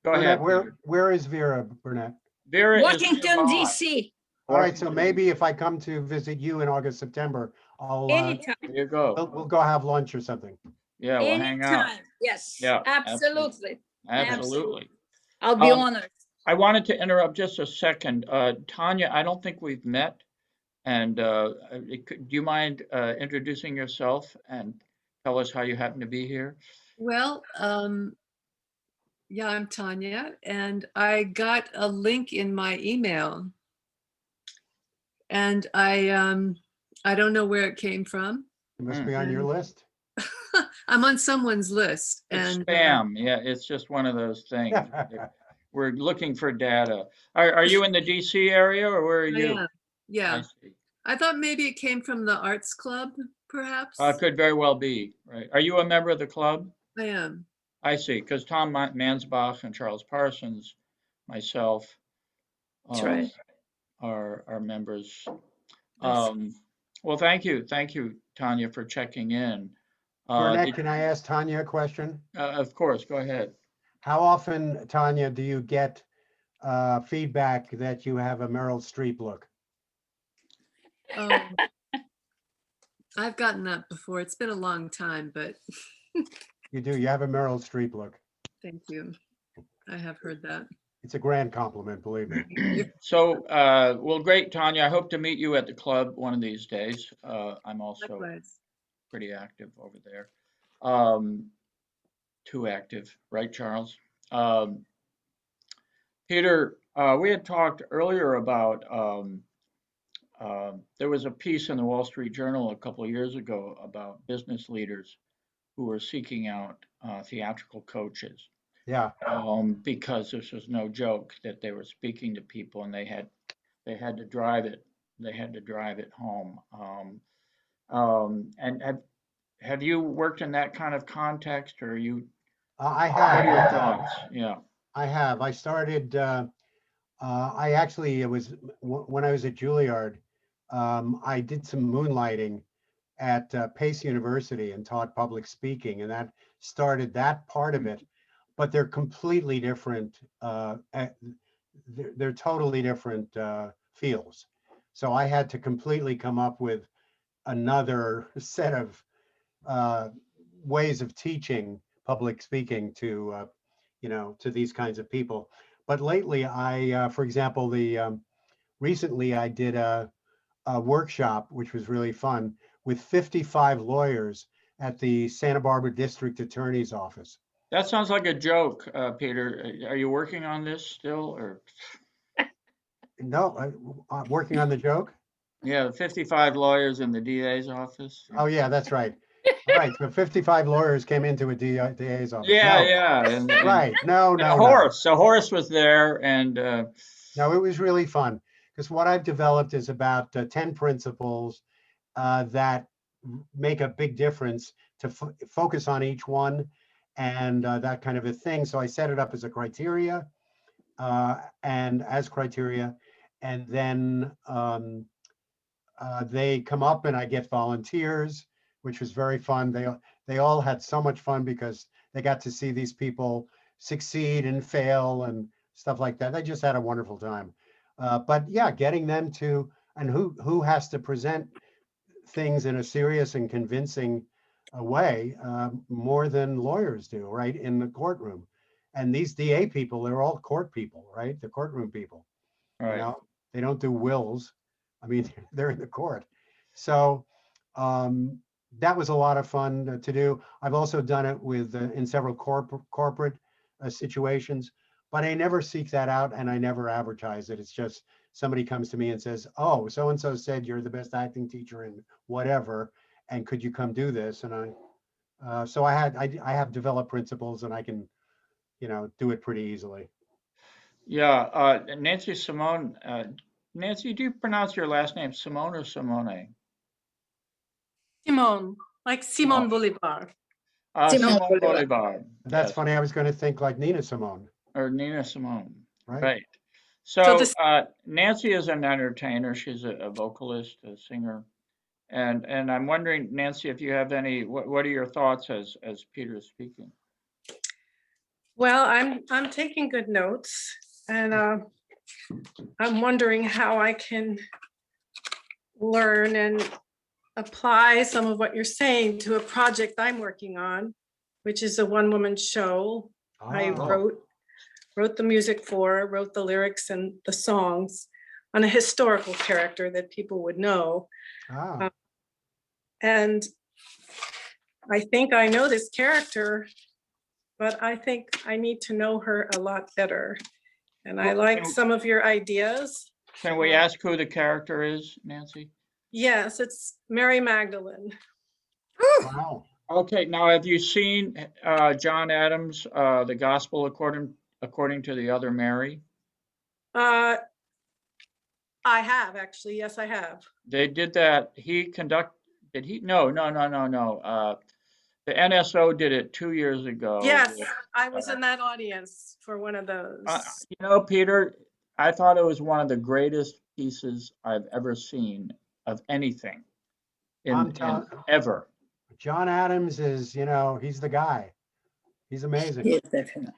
Go ahead. Where is Vera, Burnett? Vera Washington, D.C. All right, so maybe if I come to visit you in August, September, I'll Anytime. There you go. we'll go have lunch or something. Yeah, we'll hang out. Anytime. Yes. Yeah, Absolutely. Absolutely. I'll be honored. I wanted to interrupt just a second. Tanya, I don't think we've met. And do you mind introducing yourself and tell us how you happen to be here? Well, yeah, I'm Tanya, and I got a link in my email, and I don't know where it came from. It must be on your list. I'm on someone's list. It's and spam. Yeah, it's just one of those things. We're looking for data. Are you in the DC area or where are you? I am. Yeah. I thought maybe it came from the Arts Club, perhaps. Could very well be, right? Are you a member of the club? I am. I see, because Tom Mansbach and Charles Parsons, myself, That's right. are members. Well, thank you, Tanya, for checking in. Burnett, can I ask Tanya a question? Of course, go ahead. How often, Tanya, do you get feedback that you have a Meryl Streep look? I've gotten that before. It's been a long time, but You do. You have a Meryl Streep look. thank you. I have heard that. It's a grand compliment, believe me. So, well, great, Tanya. I hope to meet you at the club one of these days. I'm also Likewise. pretty active over there. Too active, right, Charles? Peter, we had talked earlier about there was a piece in the Wall Street Journal a couple of years ago about business leaders who were seeking out theatrical coaches. Yeah. Because this was no joke that they were speaking to people and they had to drive it. They had to drive it home. And have you worked in that kind of context, or you? I What are your have. thoughts? Yeah. I have. I started. I actually, it was when I was at Juilliard. I did some moonlighting at Pace University and taught public speaking, and that started that part of it. but they're completely different. They're totally different fields. So I had to completely come up with another set of ways of teaching public speaking to, to these kinds of people. But lately, for example, recently I did a workshop, which was really fun, with 55 lawyers at the Santa Barbara District Attorney's Office. That sounds like a joke, Peter. Are you working on this still, or? No, working on the joke? Yeah, 55 lawyers in the DA's office. Oh, yeah, that's right. Right, so 55 lawyers came into a DA's office. Yeah, No, yeah. right, no. Horace. So Horace was there, and No, it was really fun, because what I've developed is about 10 principles that make a big difference to focus on each one and that kind of a thing. So I set it up as a criteria and then they come up and I get volunteers, which was very fun. They all had so much fun because they got to see these people succeed and fail and stuff like that. They just had a wonderful time. But yeah, getting them to, and who has to present things in a serious and convincing way more than lawyers do, right, in the courtroom. And these DA people, they're all court people, right? The courtroom people. right. They don't do wills. I mean, they're in the court. So that was a lot of fun to do. I've also done it with in several corporate situations, but I never seek that out and I never advertise it. It's just somebody comes to me and says, oh, so-and-so said you're the best acting teacher in whatever, and could you come do this? And so I have developed principles and I can, do it pretty easily. Yeah, Nancy Simone. Nancy, do you pronounce your last name Simone or Simone? Simone, like Simon Bolivar. Simone Bolivar. That's yes. funny. I was going to think like Nina Simone. Or Nina Simone. Right. So Nancy is an entertainer. She's a vocalist, a singer. And I'm wondering, Nancy, if you have any, what are your thoughts as Peter is speaking? Well, I'm taking good notes, and I'm wondering how I can learn and apply some of what you're saying to a project I'm working on, which is a one-woman show. Oh. I wrote the music for, wrote the lyrics and the songs on a historical character that people would know. Ah. And I think I know this character, but I think I need to know her a lot better. And I like some of your ideas. Can we ask who the character is, Nancy? Yes, it's Mary Magdalene. Wow. Okay, now have you seen John Adams, The Gospel According to the Other Mary? I have actually, yes, I have. They did that. No. The NSO did it 2 years ago. Yes, I was in that audience for one of those. Peter, I thought it was one of the greatest pieces I've ever seen of anything ever. John Adams is, he's the guy. He's amazing. Yes, definitely.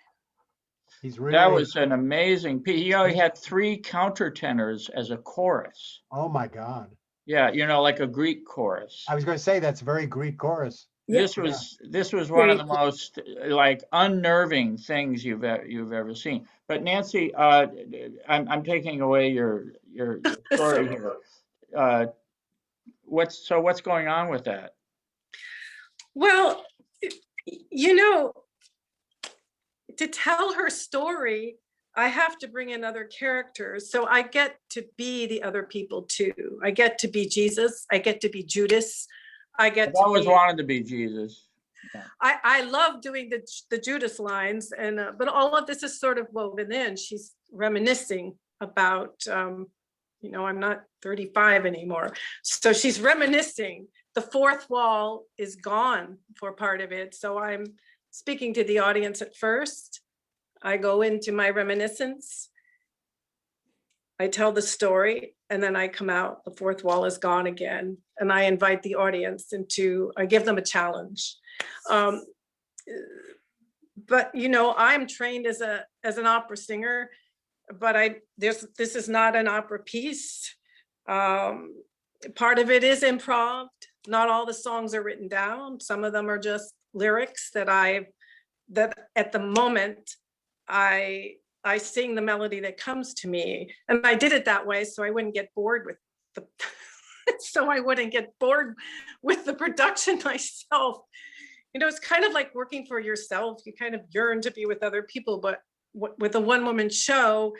He's really. That was an amazing piece. He had 3 countertenors as a chorus. Oh my God. Yeah, like a Greek chorus. I was going to say that's very Greek chorus. This was one of the most like unnerving things you've ever seen. But Nancy, I'm taking away your story here. What's going on with that? Well, to tell her story, I have to bring in other characters. So I get to be the other people too. I get to be Jesus. I get to be Judas. I've always wanted to be Jesus. Yeah. I love doing the Judas lines, and but all of this is sort of woven in. She's reminiscing about, I'm not 35 anymore. So she's reminiscing. The fourth wall is gone for part of it. So I'm speaking to the audience at first. I go into my reminiscence. I tell the story, and then I come out, the fourth wall is gone again. And I invite the audience I give them a challenge. but you know, I'm trained as an opera singer, but this is not an opera piece. Part of it is improv. Not all the songs are written down. Some of them are just lyrics that at the moment I sing the melody that comes to me, and I did it that way so I wouldn't get bored with the production myself. You know, it's kind of like working for yourself. You kind of yearn to be with other people, but with a one-woman show,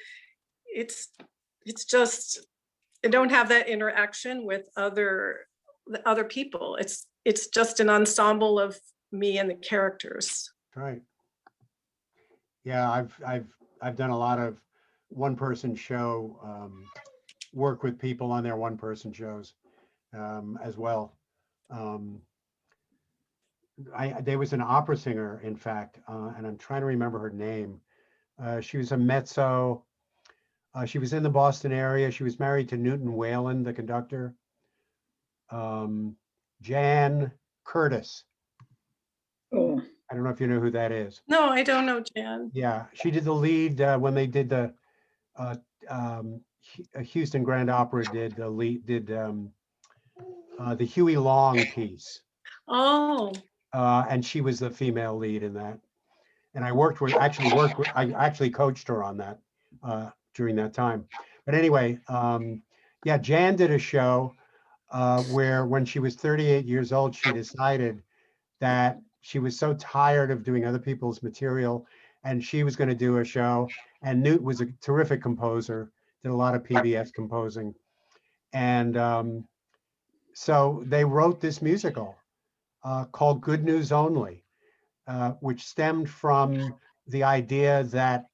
it's just, you don't have that interaction with other people. It's just an ensemble of me and the characters. Right. Yeah, I've done a lot of one-person show work with people on their one-person shows as well. There was an opera singer, in fact, and I'm trying to remember her name. She was a mezzo. She was in the Boston area. She was married to Newton Whalen, the conductor. Jan Curtis. Oh, I don't know if you know who that is. No, I don't know, Jan. Yeah, she did the lead when they did the Houston Grand Opera did the lead, the Huey Long piece. Oh, And she was the female lead in that. And I actually coached her on that during that time. But anyway, yeah, Jan did a show where when she was 38 years old, she decided that she was so tired of doing other people's material and she was going to do a show. And Newt was a terrific composer, did a lot of PBS composing. And so they wrote this musical called Good News Only, which stemmed from the idea that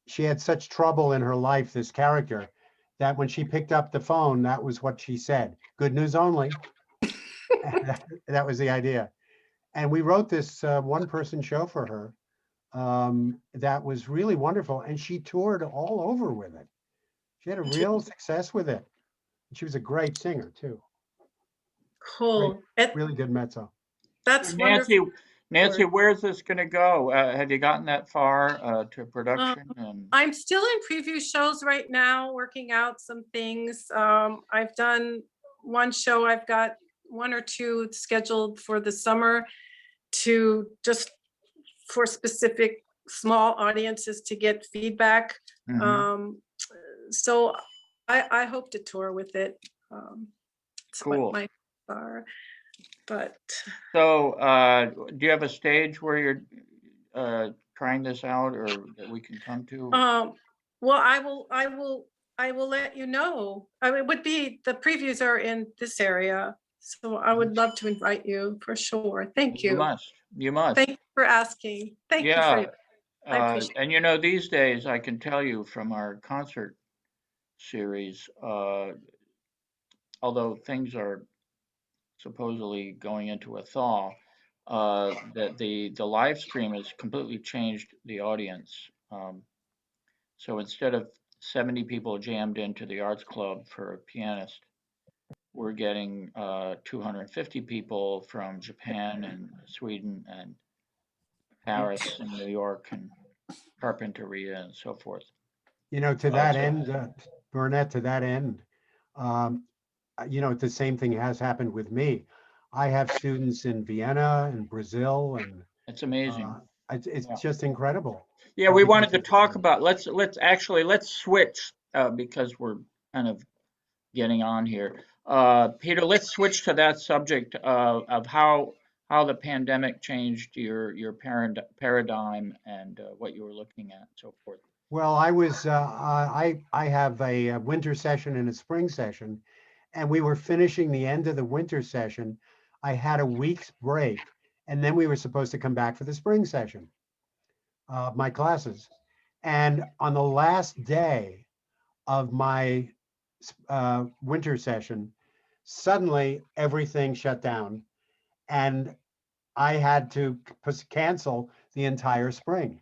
she had such trouble in her life, this character, that when she picked up the phone, that was what she said, good news only. That was the idea. And we wrote this one-person show for her that was really wonderful. And she toured all over with it. She had a real success with it. She was a great singer too. cool. Really good mezzo. That's Nancy, wonderful. Nancy, where's this going to go? Have you gotten that far to production? I'm still in preview shows right now, working out some things. I've done one show. I've got one or two scheduled for the summer to just for specific small audiences to get feedback. So I hope to tour with it. It's what Cool. my are. But So, do you have a stage where you're trying this out, or that we can come to? well, I will let you know. I mean, it would be, the previews are in this area, so I would love to invite you for sure. Thank you. You must. Thank you for asking. Thank you Yeah. for, I appreciate And you know, these days I can tell you from our concert series, although things are supposedly going into a thaw, that the live stream has completely changed the audience. So instead of 70 people jammed into the Arts Club for a pianist, we're getting 250 people from Japan and Sweden and Paris and New York and Carpinteria and so forth. You know, to that end, Burnett, to that end, you know, the same thing has happened with me. I have students in Vienna and Brazil, and it's amazing. It's just incredible. Yeah, we wanted to talk about, let's switch because we're kind of getting on here. Peter, let's switch to that subject of how the pandemic changed your paradigm and what you were looking at and so forth. Well, I have a winter session and a spring session, and we were finishing the end of the winter session. I had a week's break, and then we were supposed to come back for the spring session, my classes. And on the last day of my winter session, suddenly everything shut down, and I had to cancel the entire spring.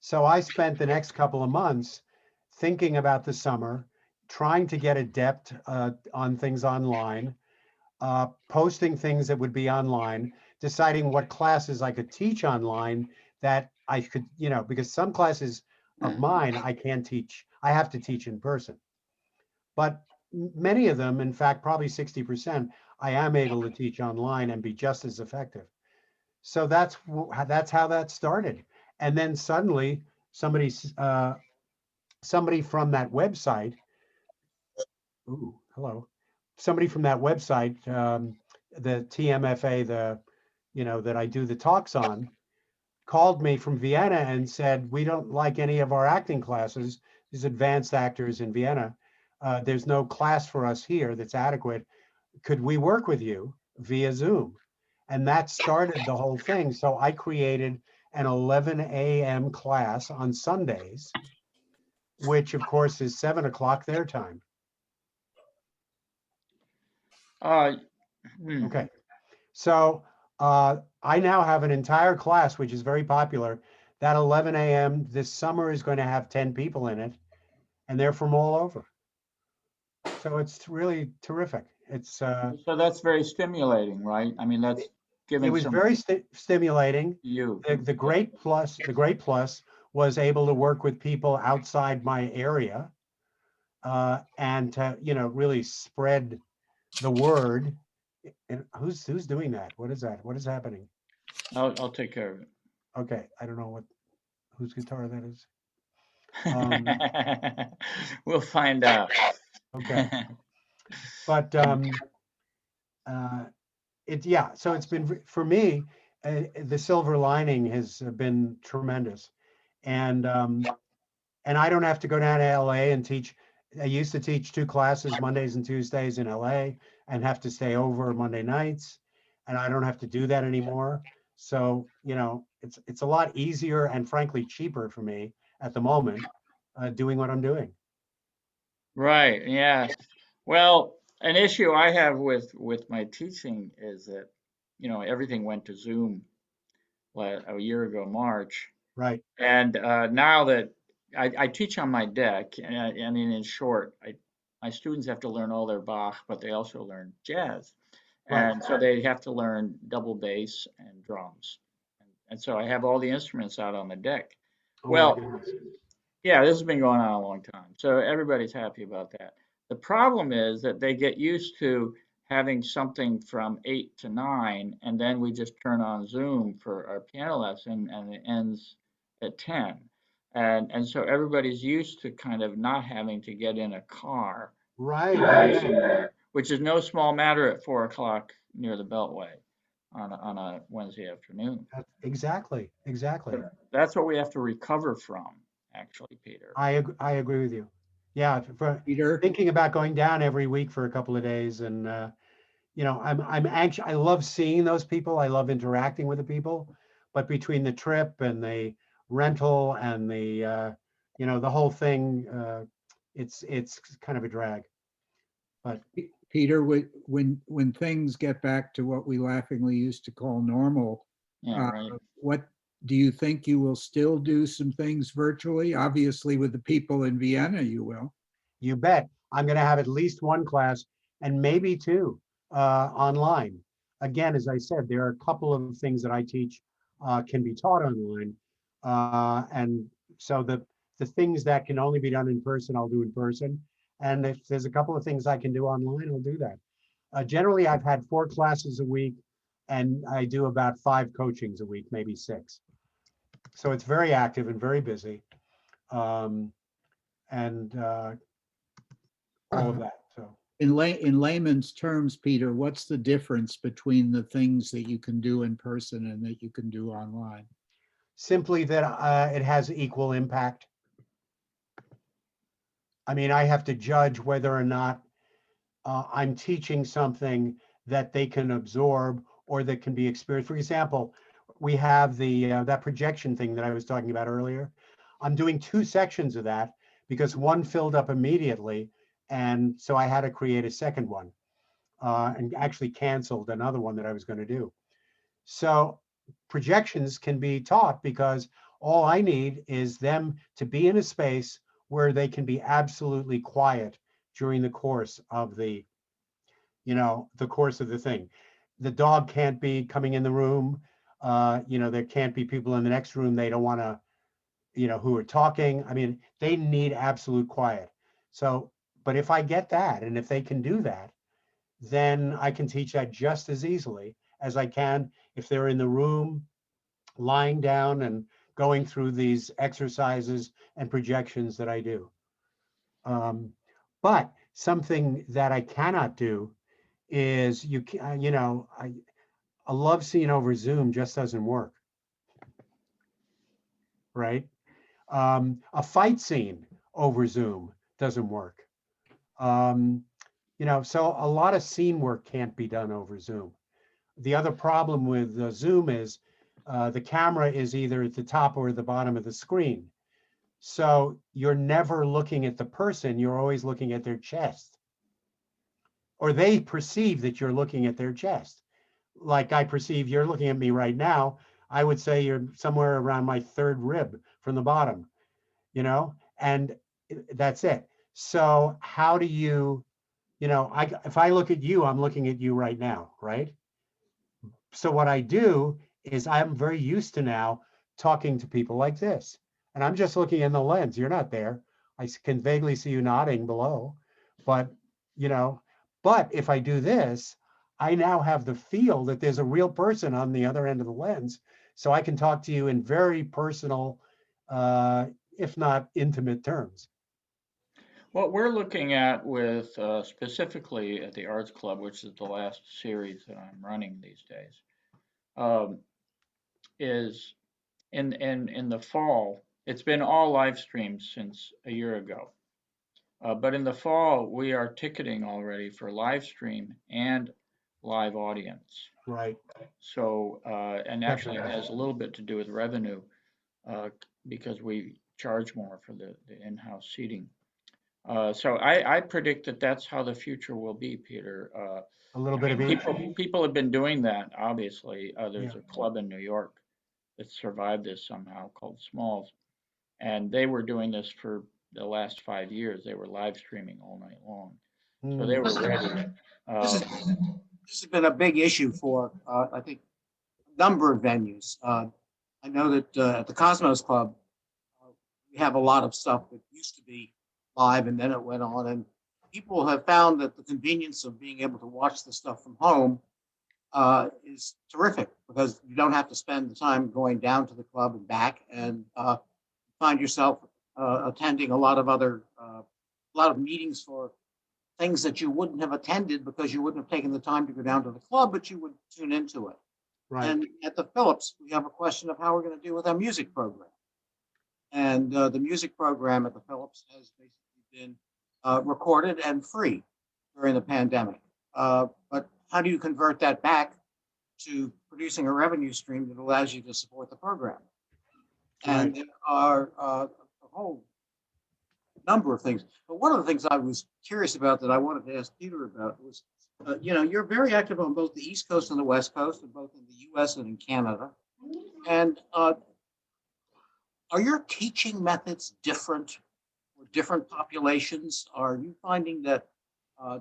So I spent the next couple of months thinking about the summer, trying to get adept on things online, posting things that would be online, deciding what classes I could teach online that I could, you know, because some classes of mine I can't teach, I have to teach in person. But many of them, in fact, probably 60%, I am able to teach online and be just as effective. So that's how that started. And then suddenly somebody from that website, ooh, hello, somebody from that website, the TMFA, that I do the talks on, called me from Vienna and said, we don't like any of our acting classes, these advanced actors in Vienna. There's no class for us here that's adequate. Could we work with you via Zoom? And that started the whole thing. So I created an 11 a.m. class on Sundays, which of course is 7 o'clock their time. Okay. So I now have an entire class, which is very popular. That 11 a.m. this summer is going to have 10 people in it, and they're from all over. So it's really terrific. It's So that's very stimulating, right? I mean, that's giving. It was very stimulating. You. The great plus was able to work with people outside my area, and to, really spread the word. And who's doing that? What is that? What is happening? I'll take care of it. Okay, I don't know whose guitar that is. We'll find out. Okay, but so it's been, for me, the silver lining has been tremendous, and I don't have to go down to LA and teach. I used to teach 2 classes, Mondays and Tuesdays in LA, and have to stay over Monday nights, and I don't have to do that anymore. So, it's a lot easier and frankly cheaper for me at the moment, doing what I'm doing. Right, yeah. Well, an issue I have with my teaching is that, everything went to Zoom a year ago, March. Right. And now that I teach on my deck, and I mean, in short, my students have to learn all their Bach, but they also learn jazz. Right. And so they have to learn double bass and drums. And so I have all the instruments out on the deck. Oh, Well, my goodness. yeah, this has been going on a long time. So everybody's happy about that. The problem is that they get used to having something from 8 to 9, and then we just turn on Zoom for our piano lesson, and it ends at 10. And so everybody's used to kind of not having to get in a car, Right. somewhere, which is no small matter at 4 o'clock near the Beltway on a Wednesday afternoon. Exactly. But that's what we have to recover from, actually, Peter. I agree with you. Yeah, for Peter? thinking about going down every week for a couple of days, and I'm anxious. I love seeing those people. I love interacting with the people, but between the trip and the rental and the the whole thing, it's kind of a drag. But Peter, when things get back to what we laughingly used to call normal, Yeah, right. what do you think you will still do some things virtually? Obviously, with the people in Vienna, you will. You bet. I'm going to have at least 1 class and maybe 2 online. Again, as I said, there are a couple of things that I teach can be taught online. And so the things that can only be done in person, I'll do in person. And if there's a couple of things I can do online, I'll do that. Generally, I've had 4 classes a week, and I do about 5 coachings a week, maybe 6. So it's very active and very busy. And all of that. So in layman's terms, Peter, what's the difference between the things that you can do in person and that you can do online? simply that it has equal impact. I mean, I have to judge whether or not I'm teaching something that they can absorb or that can be experienced. For example, we have that projection thing that I was talking about earlier. I'm doing 2 sections of that because one filled up immediately, and so I had to create a second one, and actually canceled another one that I was going to do. So projections can be taught because all I need is them to be in a space where they can be absolutely quiet during the course of the you know, the course of the thing. The dog can't be coming in the room. You know, there can't be people in the next room they don't want to, you know, who are talking. I mean, they need absolute quiet. So, but if I get that, and if they can do that, then I can teach that just as easily as I can if they're in the room, lying down and going through these exercises and projections that I do. But something that I cannot do is you know, a love scene over Zoom just doesn't work, right? A fight scene over Zoom doesn't work. You know, so a lot of scene work can't be done over Zoom. The other problem with Zoom is the camera is either at the top or the bottom of the screen. So you're never looking at the person, you're always looking at their chest. Or they perceive that you're looking at their chest. Like I perceive you're looking at me right now, I would say you're somewhere around my third rib from the bottom, you know, and that's it. So how do you, you know, if I look at you, I'm looking at you right now, right? So what I do is I'm very used to now talking to people like this. And I'm just looking in the lens. You're not there. I can vaguely see you nodding below. But, you know, but if I do this, I now have the feel that there's a real person on the other end of the lens. So I can talk to you in very personal, if not intimate terms. What we're looking at with specifically at the Arts Club, which is the last series that I'm running these days, is in the fall. It's been all live streamed since a year ago, but in the fall we are ticketing already for live stream and live audience. Right. So and actually it has a little bit to do with revenue because we charge more for the in-house seating. So I predict that that's how the future will be, Peter. A little bit of each. People have been doing that, obviously. There's Yeah. a club in New York that survived this somehow called Smalls. And they were doing this for the last 5 years. They were live streaming all night long. So they were ready. This has been a big issue for, I think, a number of venues. I know that at the Cosmos Club, we have a lot of stuff that used to be live and then it went on. And people have found that the convenience of being able to watch the stuff from home is terrific because you don't have to spend the time going down to the club and back, and find yourself attending a lot of meetings for things that you wouldn't have attended because you wouldn't have taken the time to go down to the club, but you would tune into it. Right. And at the Phillips, we have a question of how we're going to deal with our music program. And the music program at the Phillips has basically been recorded and free during the pandemic. But how do you convert that back to producing a revenue stream that allows you to support the program? And there are a whole number of things. But one of the things I was curious about that I wanted to ask Peter about was, you know, you're very active on both the East Coast and the West Coast, and both in the US and in Canada. And are your teaching methods different for different populations? Are you finding that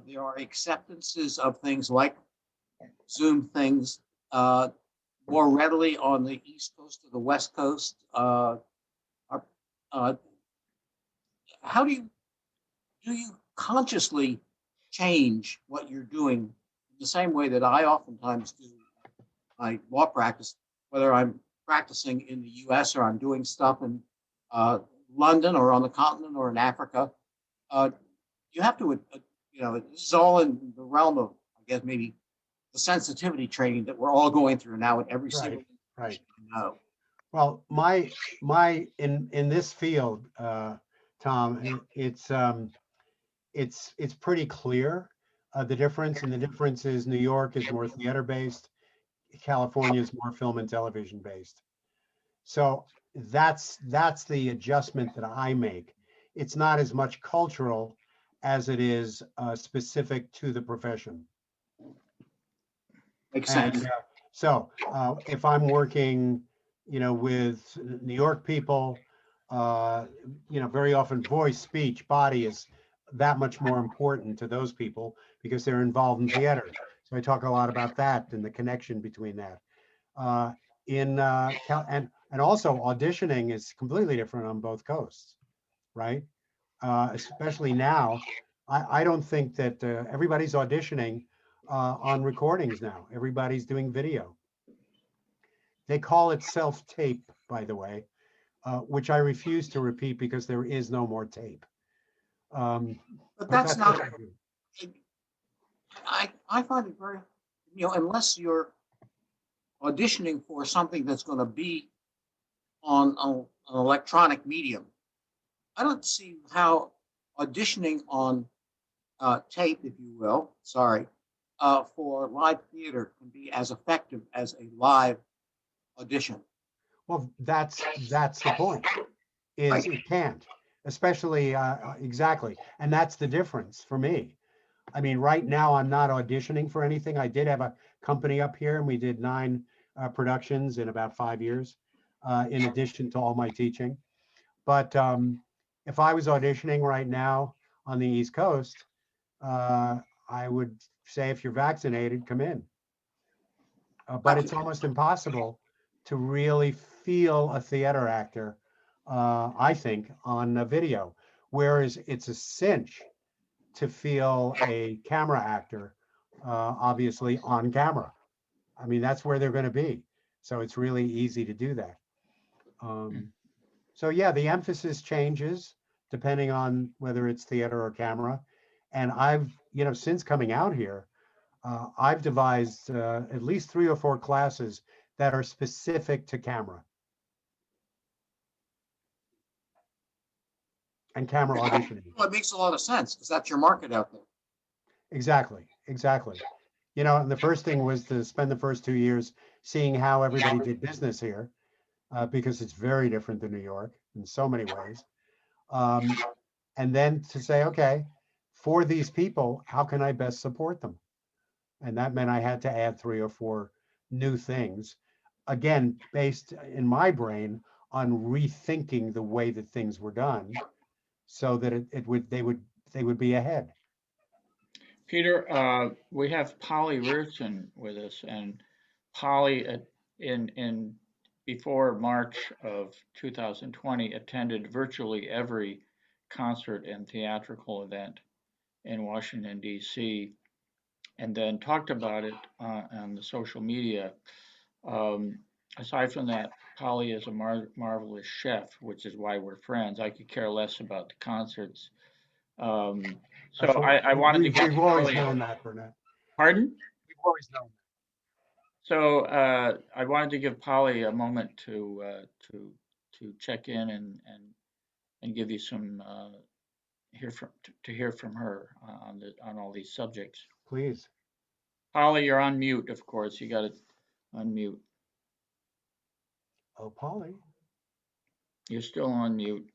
there are acceptances of things like Zoom things more readily on the East Coast or the West Coast? How do you consciously change what you're doing the same way that I oftentimes do my law practice, whether I'm practicing in the US or I'm doing stuff in London or on the continent or in Africa? You have to, you know, this is all in the realm of, I guess, maybe the sensitivity training that we're all going through now at every single Right. know. Well, in this field, Tom, it's pretty clear the difference, and the difference is New York is more theater based, California is more film and television based. So that's the adjustment that I make. It's not as much cultural as it is specific to the profession. Makes sense. And so if I'm working, you know, with New York people, you know, very often voice, speech, body is that much more important to those people because they're involved in theater. So I talk a lot about that and the connection between that. And also auditioning is completely different on both coasts, right? Especially now, I don't think that everybody's auditioning on recordings now. Everybody's doing video. They call it self-tape, by the way, which I refuse to repeat because there is no more tape. But that's not, what I do. I find it very, unless you're auditioning for something that's going to be on an electronic medium, I don't see how auditioning on tape, if you will, for live theater can be as effective as a live audition. Well, that's the point, is Right. it can't, especially, exactly. And that's the difference for me. I mean, right now, I'm not auditioning for anything. I did have a company up here and we did 9 productions in about 5 years, in addition to all my teaching. But if I was auditioning right now on the East Coast, I would say, if you're vaccinated, come in. But it's almost impossible to really feel a theater actor, I think, on a video, whereas it's a cinch to feel a camera actor, obviously on camera. I mean, that's where they're going to be. So it's really easy to do that. So yeah, the emphasis changes depending on whether it's theater or camera. And I've, since coming out here, I've devised at least 3 or 4 classes that are specific to camera and camera auditioning. Well, it makes a lot of sense because that's your market out there. Exactly. And the first thing was to spend the first 2 years seeing how everybody did business here, because it's very different than New York in so many ways. And then to say, okay, for these people, how can I best support them? And that meant I had to add 3 or 4 new things, again, based in my brain on rethinking the way that things were done, so that they would be ahead. Peter, we have Polly Rierson with us, and Polly, before March of 2020, attended virtually every concert and theatrical event in Washington, D.C., and then talked about it on the social media. Aside from that, Polly is a marvelous chef, which is why we're friends. I could care less about the concerts. So I wanted to give We've always Polly, known that, Burnett. pardon? We've always known that. So I wanted to give Polly a moment to check in and give you some hear from her on all these subjects. Please. Polly, you're on mute, of course. You got to unmute. Oh, Polly. You're still on mute.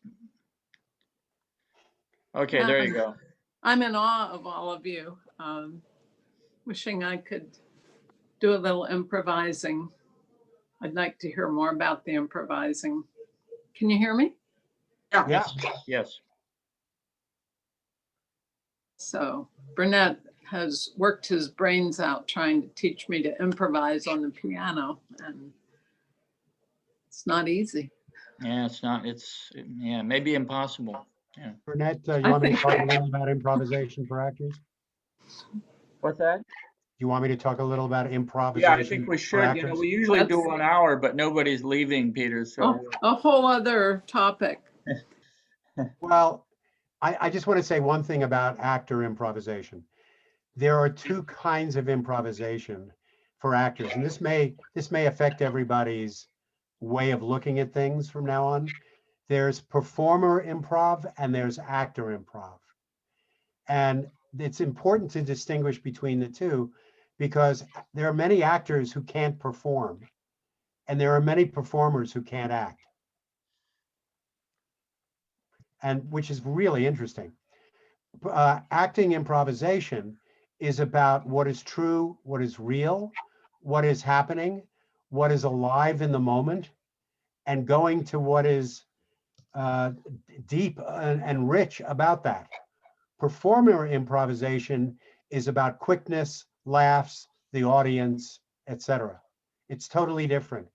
Okay, there you go. I'm in awe of all of you. Wishing I could do a little improvising. I'd like to hear more about the improvising. Can you hear me? Yeah. Yes. So Burnett has worked his brains out trying to teach me to improvise on the piano, and it's not easy. Yeah, it's not. It's maybe impossible. Yeah. Burnett, you want me to talk a little about improvisation for actors? What's that? You want me to talk a little about improvisation? Yeah, I think we should. We usually do 1 hour, but nobody's leaving, Peter. So a whole other topic. Well, I just want to say one thing about actor improvisation. There are 2 kinds of improvisation for actors, and this may affect everybody's way of looking at things from now on. There's performer improv and there's actor improv. And it's important to distinguish between the 2, because there are many actors who can't perform, and there are many performers who can't act. And which is really interesting. Acting improvisation is about what is true, what is real, what is happening, what is alive in the moment, and going to what is deep and rich about that. Performer improvisation is about quickness, laughs, the audience, etc. It's totally different.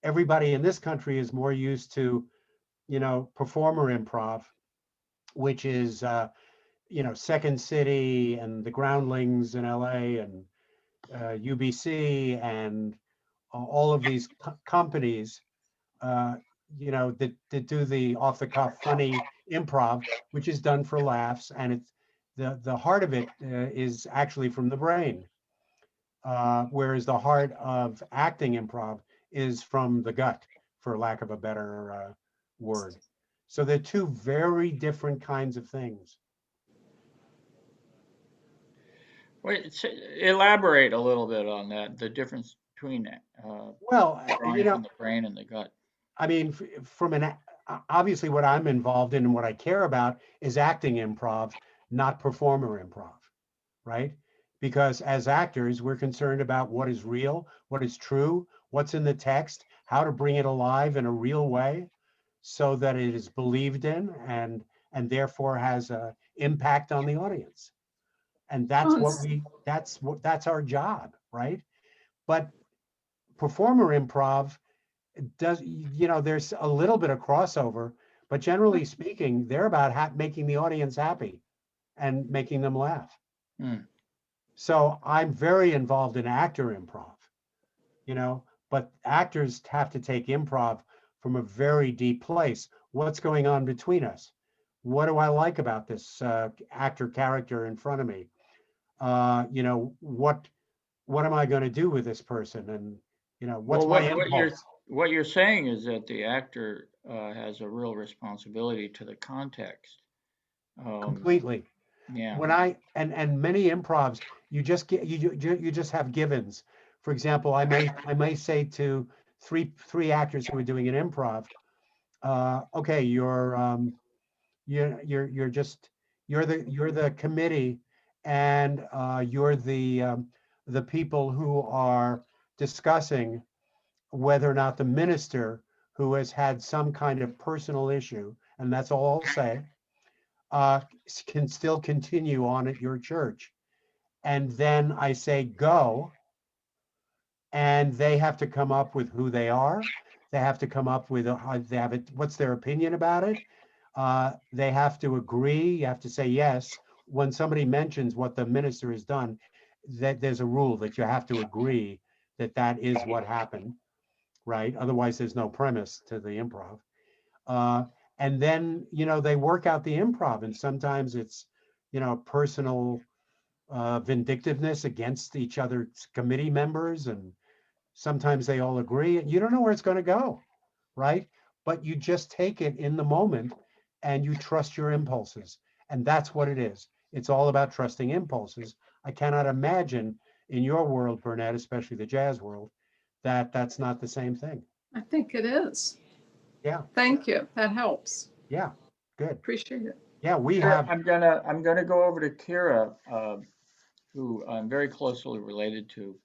Everybody in this country is more used to, performer improv, which is, Second City and the Groundlings in LA and UBC and all of these companies, that do the off the cuff funny improv, which is done for laughs. And it's the heart of it is actually from the brain. Whereas the heart of acting improv is from the gut, for lack of a better word. So they're two very different kinds of things. Wait, elaborate a little bit on that, the difference between Well, drawing from the brain and the gut. I mean, from obviously what I'm involved in and what I care about is acting improv, not performer improv, right? Because as actors, we're concerned about what is real, what is true, what's in the text, how to bring it alive in a real way so that it is believed in and therefore has an impact on the audience. And that's that's our job, right? But performer improv does, there's a little bit of crossover, but generally speaking, they're about making the audience happy and making them laugh. So I'm very involved in actor improv, but actors have to take improv from a very deep place. What's going on between us? What do I like about this actor character in front of me? What am I going to do with this person? And, what's my impulse? What you're saying is that the actor has a real responsibility to the context. Completely. Yeah. When and many improvs, you just just have givens. For example, I may say to three actors who are doing an improv, okay, you're the committee, and you're the people who are discussing whether or not the minister who has had some kind of personal issue, and that's all I'll say, can still continue on at your church. And then I say go, and they have to come up with who they are. They have to come up with what's their opinion about it. They have to agree. You have to say yes. When somebody mentions what the minister has done, that there's a rule that you have to agree that that is what happened, right? Otherwise, there's no premise to the improv. And then, they work out the improv, and sometimes it's, personal vindictiveness against each other's committee members, and sometimes they all agree. You don't know where it's going to go, right? But you just take it in the moment and you trust your impulses. And that's what it is. It's all about trusting impulses. I cannot imagine in your world, Burnett, especially the jazz world, that that's not the same thing. I think it is. Yeah. Thank you. That helps. Yeah. Good. Appreciate it. Yeah, we have. I'm gonna go over to Kira, who I'm very closely related to.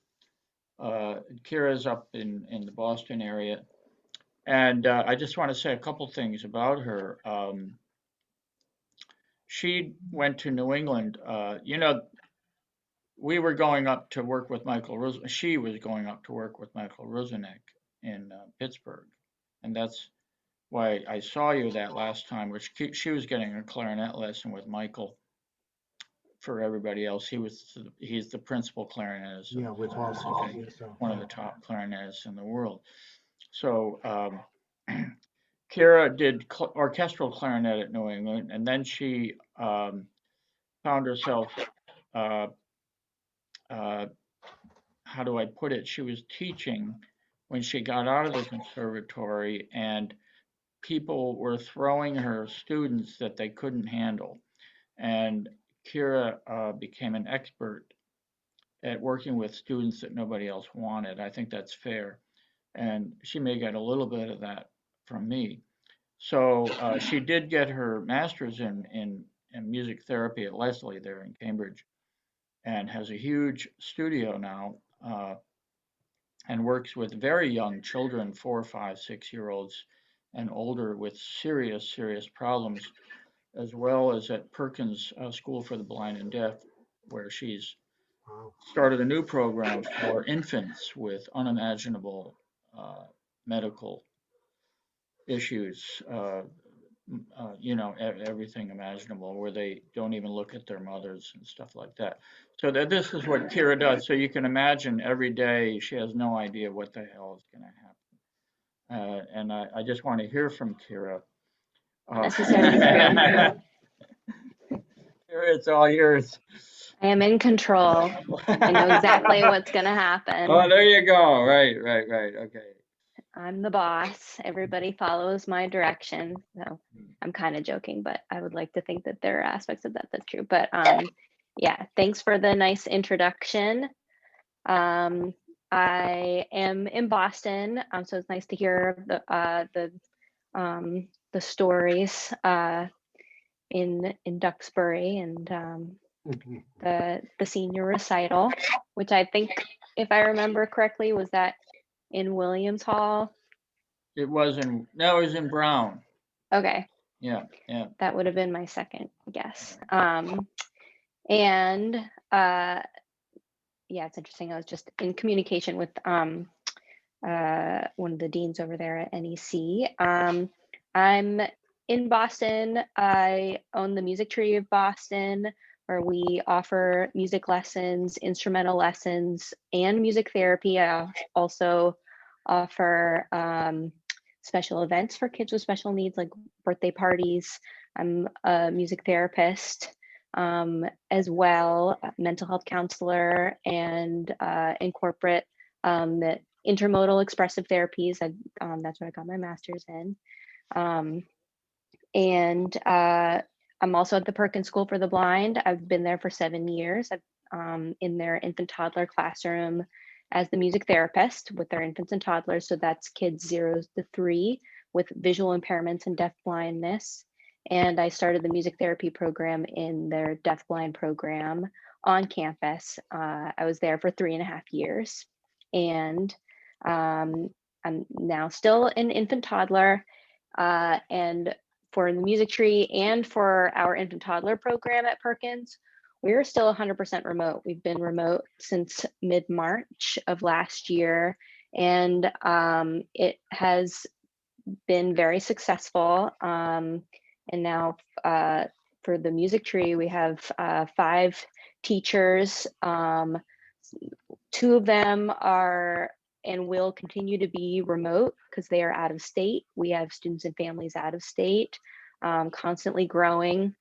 Kira's up in the Boston area, and I just want to say a couple things about her. She went to New England. We were going up to work with Michael Rosen. She was going up to work with Michael Rosenek in Pittsburgh, and that's why I saw you that last time. Which she was getting a clarinet lesson with Michael. For everybody else, he's the principal clarinetist. Yeah, with Halsey, one of the top clarinetists in the world. So Kira did orchestral clarinet at New England, and then she found herself, how do I put it? She was teaching when she got out of the conservatory, and people were throwing her students that they couldn't handle. And Kira became an expert at working with students that nobody else wanted. I think that's fair. And she may get a little bit of that from me. So she did get her master's in music therapy at Lesley there in Cambridge, and has a huge studio now, and works with very young children, 4, 5, 6-year-olds and older, with serious problems. as well as at Perkins School for the Blind and Deaf, where she's Wow. started a new program for infants with unimaginable medical issues, everything imaginable, where they don't even look at their mothers and stuff like that. So this is what Kira does. So you can imagine every day she has no idea what the hell is going to happen. And I just want to hear from Kira. Necessarily true. Kira, it's all yours. I am in control. I know exactly what's going to Oh, happen. there you go. Right. Okay. I'm the boss. Everybody follows my direction. So I'm kind of joking, but I would like to think that there are aspects of that that's true. But yeah, thanks for the nice introduction. I am in Boston, so it's nice to hear the stories in Duxbury and the senior recital, which I think, if I remember correctly, was that in Williams Hall? It was in Brown. Okay. Yeah. That would have been my second guess. And yeah, it's interesting. I was just in communication with one of the deans over there at NEC. I'm in Boston. I own the Music Tree of Boston, where we offer music lessons, instrumental lessons, and music therapy. I also offer special events for kids with special needs, like birthday parties. I'm a music therapist as well, mental health counselor, and incorporate the intermodal expressive therapies. That's what I got my master's in. And I'm also at the Perkins School for the Blind. I've been there for 7 years. I'm in their infant toddler classroom as the music therapist with their infants and toddlers. So that's kids 0 to 3 with visual impairments and deaf blindness. And I started the music therapy program in their deafblind program on campus. I was there for 3.5 years. And I'm now still an infant toddler. And for the music tree and for our infant toddler program at Perkins, we're still 100% remote. We've been remote since mid-March of last year. And it has been very successful. And now for the music tree, we have 5 teachers. 2 of them are and will continue to be remote because they are out of state. We have students and families out of state, constantly growing,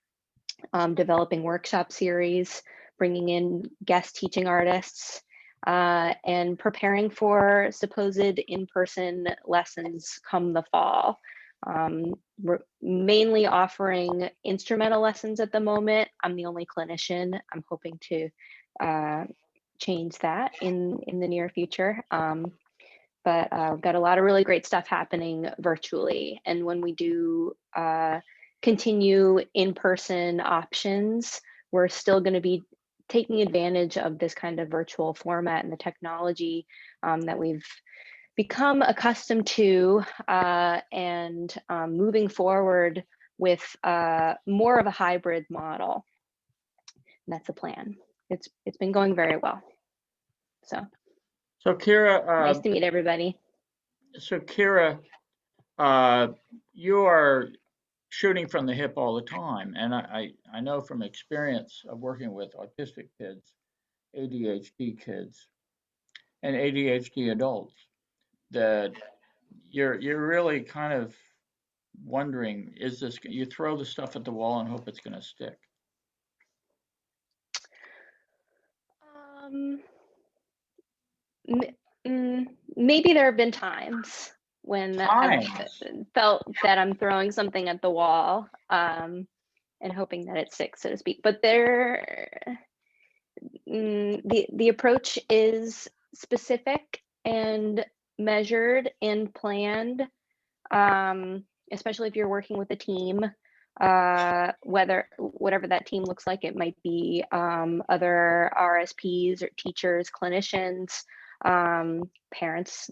developing workshop series, bringing in guest teaching artists, and preparing for supposed in-person lessons come the fall. We're mainly offering instrumental lessons at the moment. I'm the only clinician. I'm hoping to change that in the near future. But we've got a lot of really great stuff happening virtually. And when we do continue in-person options, we're still going to be taking advantage of this kind of virtual format and the technology that we've become accustomed to, and moving forward with more of a hybrid model. And that's the plan. It's been going very well. So Kira, nice to meet everybody. So Kira, you are shooting from the hip all the time, and I know from experience of working with autistic kids, ADHD kids, and ADHD adults, that you're really kind of wondering, is this, you throw the stuff at the wall and hope it's going to stick? Maybe there have been times when I've felt that I'm throwing something at the wall and hoping that it sticks, so to speak. But the approach is specific and measured and planned, especially if you're working with a team, whatever that team looks like. It might be other RSPs or teachers, clinicians, parents,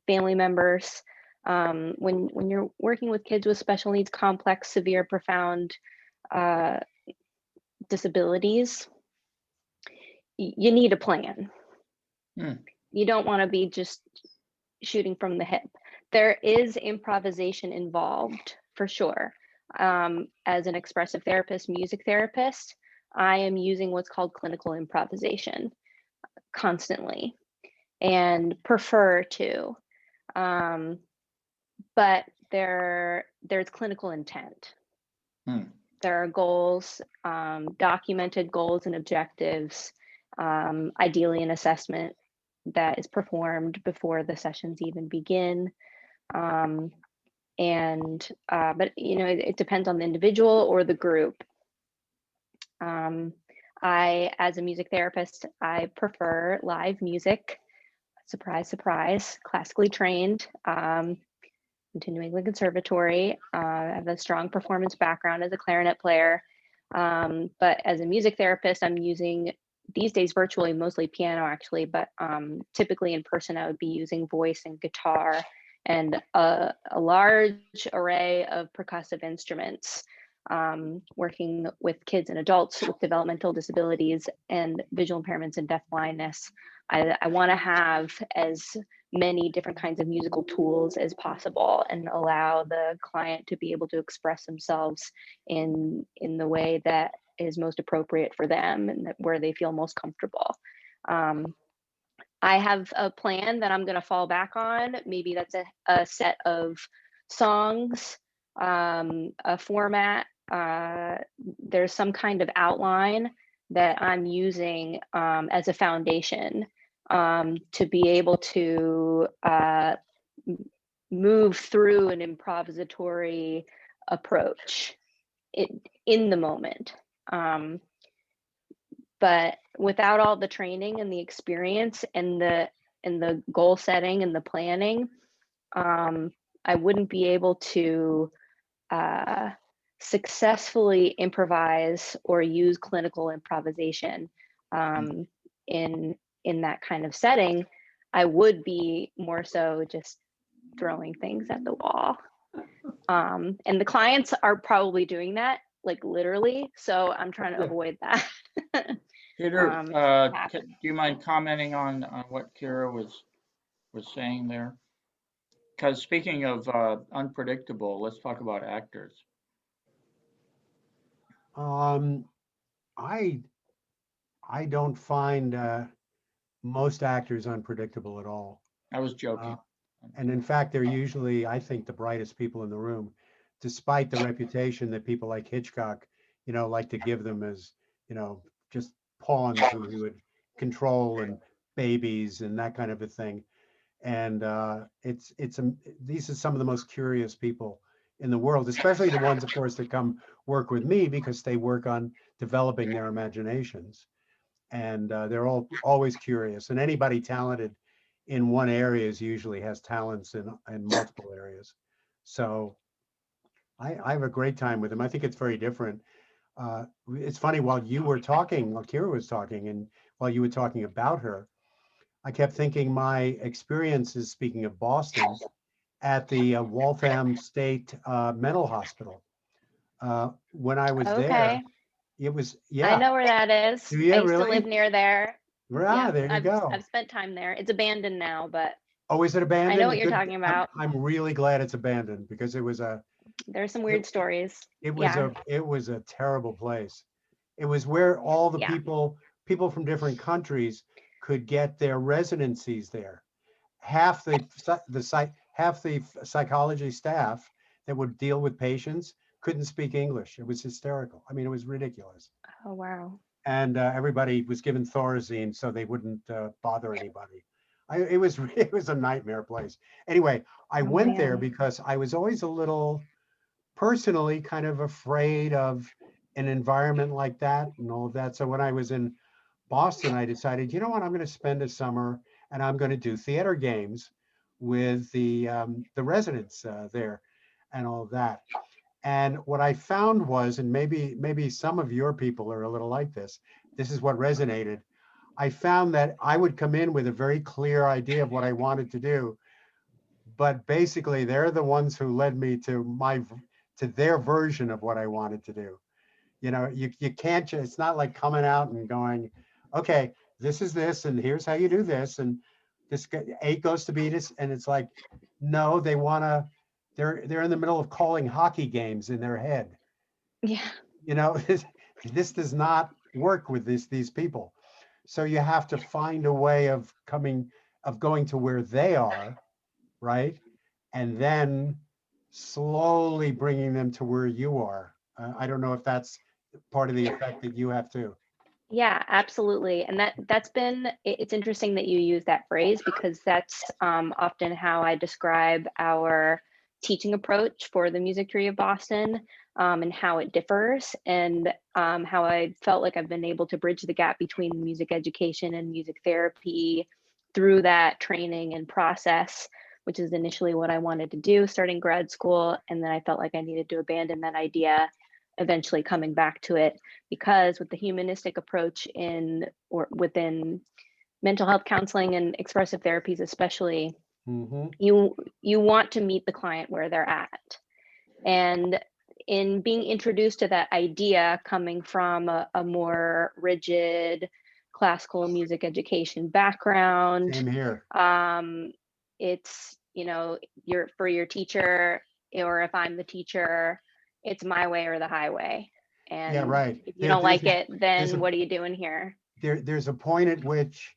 family members. When you're working with kids with special needs, complex, severe, profound disabilities, you need a plan. Hmm. You don't want to be just shooting from the hip. There is improvisation involved for sure. As an expressive therapist, music therapist, I am using what's called clinical improvisation constantly and prefer to. But there's clinical intent. Hmm. There are goals, documented goals and objectives, ideally an assessment that is performed before the sessions even begin. But it depends on the individual or the group. As a music therapist, I prefer live music. Surprise, surprise, classically trained, went to New England Conservatory. I have a strong performance background as a clarinet player. But as a music therapist, I'm using these days virtually, mostly piano actually, but typically in person, I would be using voice and guitar and a large array of percussive instruments, working with kids and adults with developmental disabilities and visual impairments and deafblindness. I want to have as many different kinds of musical tools as possible and allow the client to be able to express themselves in the way that is most appropriate for them and where they feel most comfortable. I have a plan that I'm going to fall back on. Maybe that's a set of songs, a format. There's some kind of outline that I'm using as a foundation to be able to move through an improvisatory approach in the moment. But without all the training and the experience and the goal setting and the planning, I wouldn't be able to successfully improvise or use clinical improvisation in that kind of setting. I would be more so just throwing things at the wall. And the clients are probably doing that, like literally. So I'm trying to avoid that. Peter, do you mind commenting on what Kira was saying there? Because speaking of unpredictable, let's talk about actors. I don't find most actors unpredictable at all. I was joking. And in fact, they're usually, I think, the brightest people in the room, despite the reputation that people like Hitchcock, like to give them as, just pawns who he would control and babies and that kind of a thing. And these are some of the most curious people in the world, especially the ones, of course, that come work with me because they work on developing their imaginations. And they're always curious. And anybody talented in one area usually has talents in multiple areas. So I have a great time with them. I think it's very different. It's funny, while Kira was talking, and while you were talking about her, I kept thinking my experiences, speaking of Boston, at the Waltham State Mental Hospital. When I was there, it was, yeah. I know where that is. Do you I used really? to live near there. Yeah, there you go. I've spent time there. It's abandoned now, but. Oh, is it abandoned? I know what you're talking about. I'm really glad it's abandoned because it was there's some weird stories. It was a terrible place. It was where all the people from different countries could get their residencies there. Half the psychology staff that would deal with patients couldn't speak English. It was hysterical. I mean, it was ridiculous. Oh, wow. And everybody was given Thorazine so they wouldn't bother anybody. It was a nightmare place. Anyway, I went there because I was always a little personally kind of afraid of an environment like that and all of that. So when I was in Boston, I decided, you know what, I'm going to spend a summer and I'm going to do theater games with the residents there and all of that. And what I found was, and maybe some of your people are a little like this, this is what resonated. I found that I would come in with a very clear idea of what I wanted to do, but basically they're the ones who led me to their version of what I wanted to do. You know, you can't, it's not like coming out and going, okay, this is this, and here's how you do this, and this A goes to B, this, and it's like, no, they wanna, they're in the middle of calling hockey games in their head. Yeah. You know, this does not work with these people. So you have to find a way of going to where they are, right? And then slowly bringing them to where you are. I don't know if that's part of the effect that you have too. Yeah, absolutely. And that's been, it's interesting that you use that phrase, because that's often how I describe our teaching approach for the Music Tree of Boston, and how it differs, and how I felt like I've been able to bridge the gap between music education and music therapy through that training and process, which is initially what I wanted to do starting grad school. And then I felt like I needed to abandon that idea, eventually coming back to it, because with the humanistic approach within mental health counseling and expressive therapies especially, you want to meet the client where they're at. And in being introduced to that idea coming from a more rigid classical music education background, Same here. it's, you know, for your teacher, or if I'm the teacher, it's my way or the highway. And Yeah, right. if you don't like it, there's then what are you doing here? There's a point at which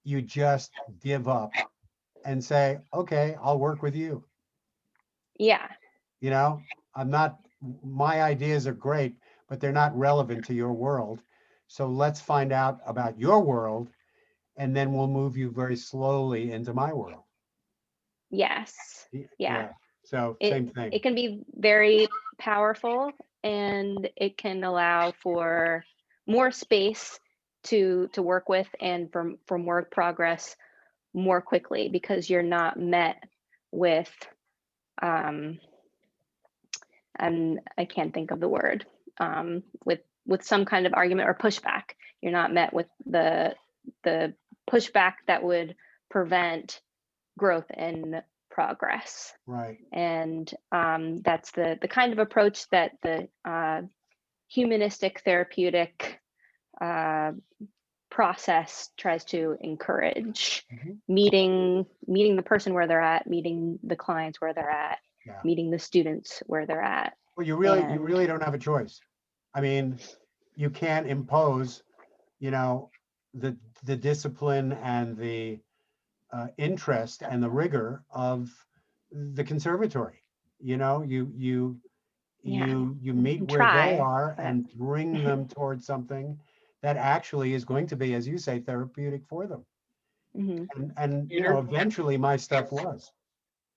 you just give up and say, okay, I'll work with you. Yeah. You know, my ideas are great, but they're not relevant to your world. So let's find out about your world, and then we'll move you very slowly into my world. Yes. Yeah. So same thing. It can be very powerful, and it can allow for more space to work with, and for more progress more quickly, because you're not met with and I can't think of the word, with some kind of argument or pushback. You're not met with the pushback that would prevent growth and progress. Right. And that's the kind of approach that the humanistic therapeutic process tries to encourage. Meeting the person where they're at, meeting the clients where they're at, meeting the students where they're at. Well, you really don't have a choice. I mean, you can't impose, you know, the discipline and the interest and the rigor of the conservatory. You know, you meet where they are and bring them towards something that actually is going to be, as you say, therapeutic for them. And you know, eventually my stuff was.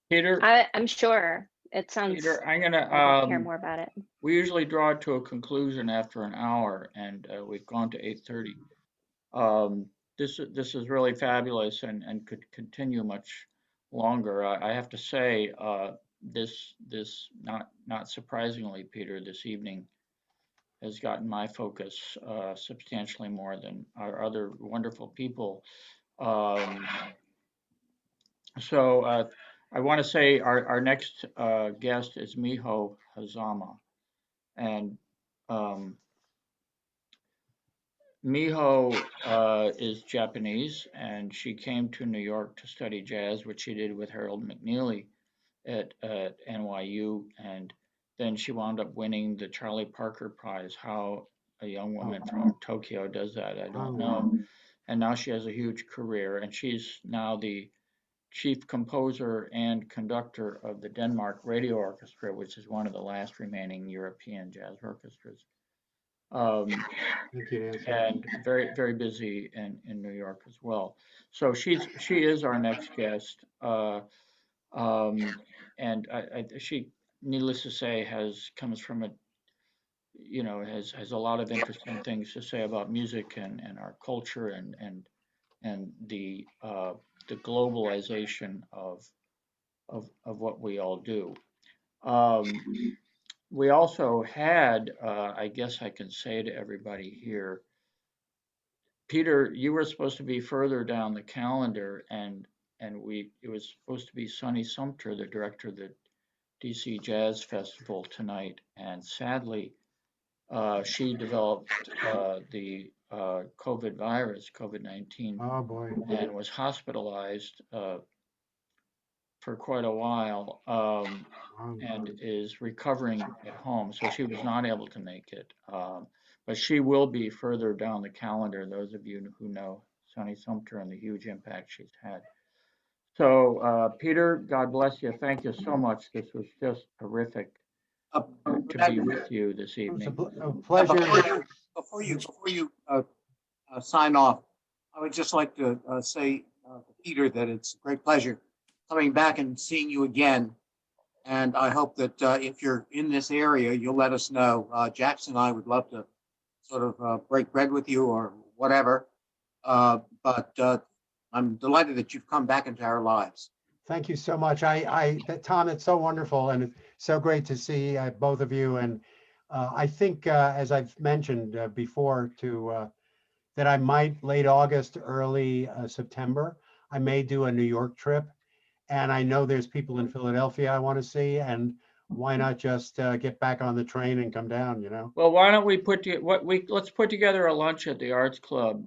Peter, I'm sure it sounds. Peter, I'm gonna care more about it. We usually draw it to a conclusion after an hour, and we've gone to 8:30. This is really fabulous, and could continue much longer. I have to say, this not surprisingly, Peter, this evening has gotten my focus substantially more than our other wonderful people. So I want to say our next guest is Mijo Hazama, and Mijo is Japanese, and she came to New York to study jazz, which she did with Harold McNeely at NYU, and then she wound up winning the Charlie Parker Prize. How a young woman from Tokyo does that, I don't know. And now she has a huge career, and she's now the chief composer and conductor of the Denmark Radio Orchestra, which is one of the last remaining European jazz orchestras. And very, very busy in New York as well. So she is our next guest. And she, needless to say, comes from has a lot of interesting things to say about music and our culture and the globalization of what we all do. We also had, I guess I can say to everybody here, Peter, you were supposed to be further down the calendar, and it was supposed to be Sonny Sumter, the director of the DC Jazz Festival tonight, and sadly, she developed the COVID virus, COVID-19, Oh, boy. and was hospitalized for quite a while, and is recovering at home. So she was not able to make it. But she will be further down the calendar, those of you who know Sonny Sumter and the huge impact she's had. So, Peter, God bless you. Thank you so much. This was just terrific to be with you this It was evening. a pleasure. Before you sign off, I would just like to say to Peter that it's a great pleasure coming back and seeing you again. And I hope that if you're in this area, you'll let us know. Jackson and I would love to sort of break bread with you or whatever. But I'm delighted that you've come back into our lives. Thank you so much. Tom, it's so wonderful and so great to see both of you. And I think, as I've mentioned before, that I might late August, early September, I may do a New York trip. And I know there's people in Philadelphia I want to see. And why not just get back on the train and come down, you know? Well, why don't we let's put together a lunch at the Arts Club,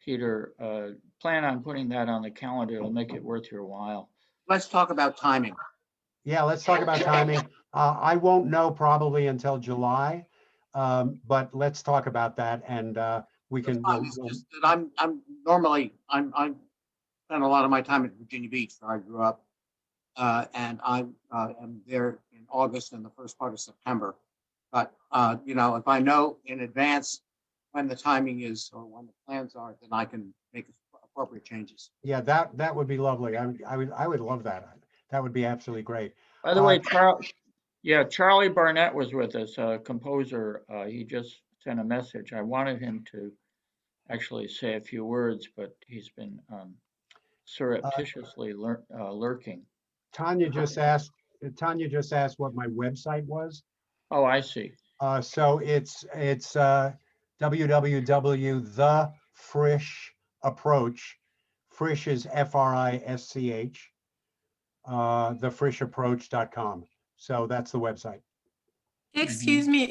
Peter. Plan on putting that on the calendar. It'll make it worth your while. Let's talk about timing. Yeah, let's talk about timing. I won't know probably until July, but let's talk about that, and we can. It's just that I'm normally I spend a lot of my time at Virginia Beach, where I grew up, and I am there in August and the first part of September. But you know, if I know in advance when the timing is or when the plans are, then I can make appropriate changes. Yeah, that would be lovely. I would love that. That would be absolutely great. By the way, Charlie Barnett was with us, a composer. He just sent a message. I wanted him to actually say a few words, but he's been surreptitiously lurking. Tanya just asked what my website was. Oh, I see. So it's www.the-frisch Frisch is Frisch, thefrischapproach.com. So that's the website. Excuse me,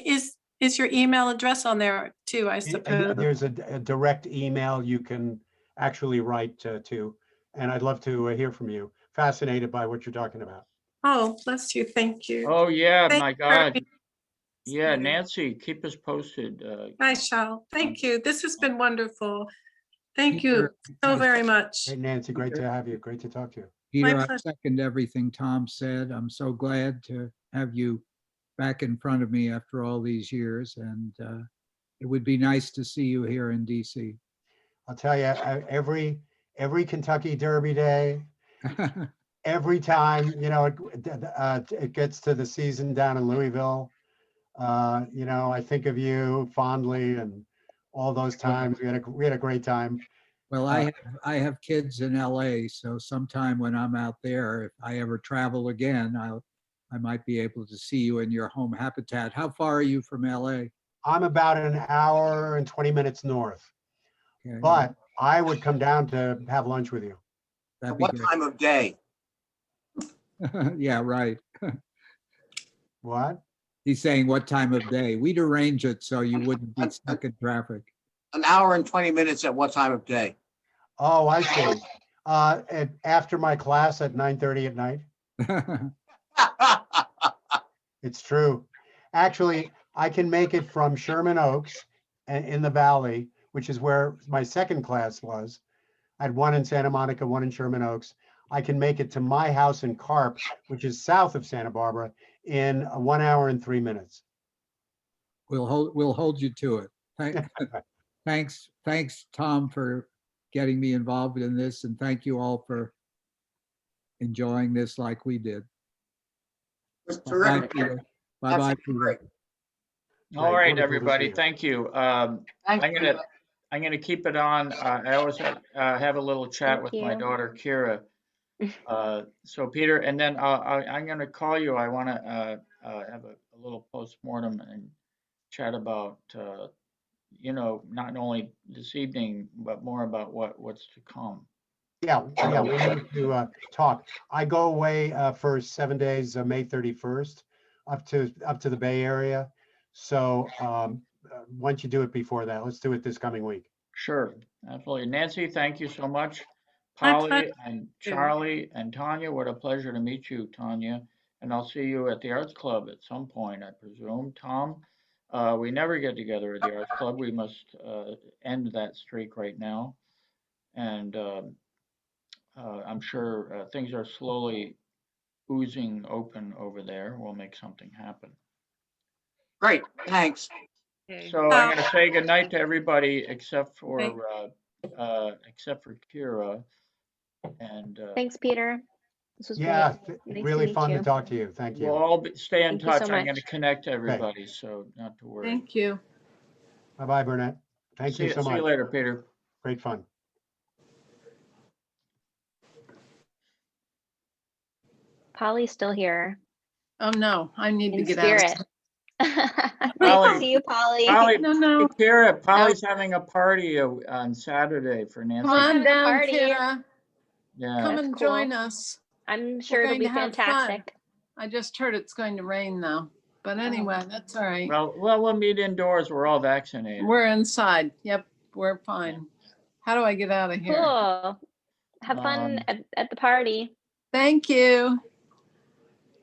is your email address on there too, I suppose? There's a direct email you can actually write to, and I'd love to hear from you. Fascinated by what you're talking about. Oh, bless you, thank you. Oh, yeah, Thank my you very God. much, Yeah, Peter. Nancy, keep us posted. I shall, thank you, this has been wonderful. Thank you Peter, so very much. Hey, Nancy, great to have you. Great to talk to you. Peter, My I pleasure. second everything Tom said. I'm so glad to have you back in front of me after all these years, and it would be nice to see you here in DC. I'll tell you, every Kentucky Derby day, every time, you know, it gets to the season down in Louisville, you know, I think of you fondly, and all those times we had a great time. Well, I have kids in LA, so sometime when I'm out there, if I ever travel again, I might be able to see you in your home habitat. How far are you from LA? I'm about an hour and 20 minutes north, Okay, but I would come down to have lunch with you. that'd At be what great. time of day? Yeah, right. What? He's saying what time of day. We'd arrange it so you wouldn't be stuck in traffic. An hour and 20 minutes at what time of day? Oh, I see. After my class at 9:30 at night. It's true. Actually, I can make it from Sherman Oaks and in the Valley, which is where my second class was. I had one in Santa Monica, one in Sherman Oaks. I can make it to my house in Carp, which is south of Santa Barbara, in 1 hour and 3 minutes. We'll hold you to it. Thanks, Tom, for getting me involved in this, and thank you all for enjoying this like we did. It's Bye-bye, terrific. Peter. Bye-bye, Absolutely Peter. great. All Right, right, wonderful to see everybody, you. thank you. Thanks, Peter. I'm gonna keep it on. I always have a little chat Thank with my you. daughter Kira. So Peter, and then I'm gonna call you. I wanna have a little postmortem and chat about, you know, not only this evening, but more about what's to come. Yeah, we need to talk. I go away for 7 days, May 31st, up to the Bay Area. So once you do it before that, let's do it this coming week. Sure, absolutely. Nancy, thank you so much. My Polly pleasure. and Charlie and Tanya, what a pleasure to meet you, Tanya. And I'll see you at the Arts Club at some point, I presume. Tom, we never get together at the Arts Club. We must end that streak right now. And I'm sure things are slowly oozing open over there. We'll make something happen. Great, thanks. So I'm going to say goodnight to everybody except for Kira. And Thanks, Peter. This was Yeah, great. Nice to really meet fun to you. talk to you. Thank we'll you. all stay in Thank you so touch. I'm going to much. connect everybody, so not to worry. Thank you. Bye-bye, Burnett. Thank you so See you much. later, Peter. Great fun. Polly's still here Oh, no, I need to in get out. spirit. Nice Polly- to see you, Polly. Polly, No. Kira, Polly's having a party on Saturday for Nancy. Come on having a down, party. Kira. Yeah. Come That's and cool. join us. I'm sure it'll going be to have fun. fantastic. I just heard it's going to rain though. But anyway, that's all right. Well, we'll meet indoors. We're all vaccinated. We're inside. Yep, we're fine. How do I get out of here? Cool. Have fun at the party. Thank you.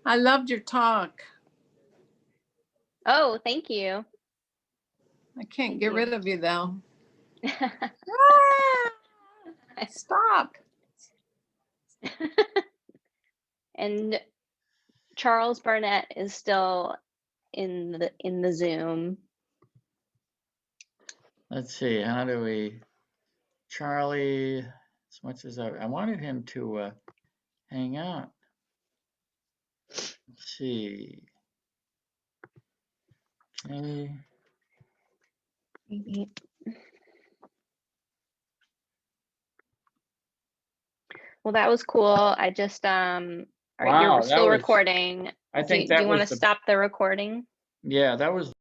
I loved your talk. Oh, thank you. I can't Thank get you. rid of you though. Ah! Stop. And Charles Barnett is still in the Zoom. Let's see. How do we? Charlie, as much as I wanted him to hang out. Let's see. Okay. Maybe. Well, that was cool. I just all right, Wow, you're that still was- recording. I think do that you want was to the, stop the recording? yeah, that was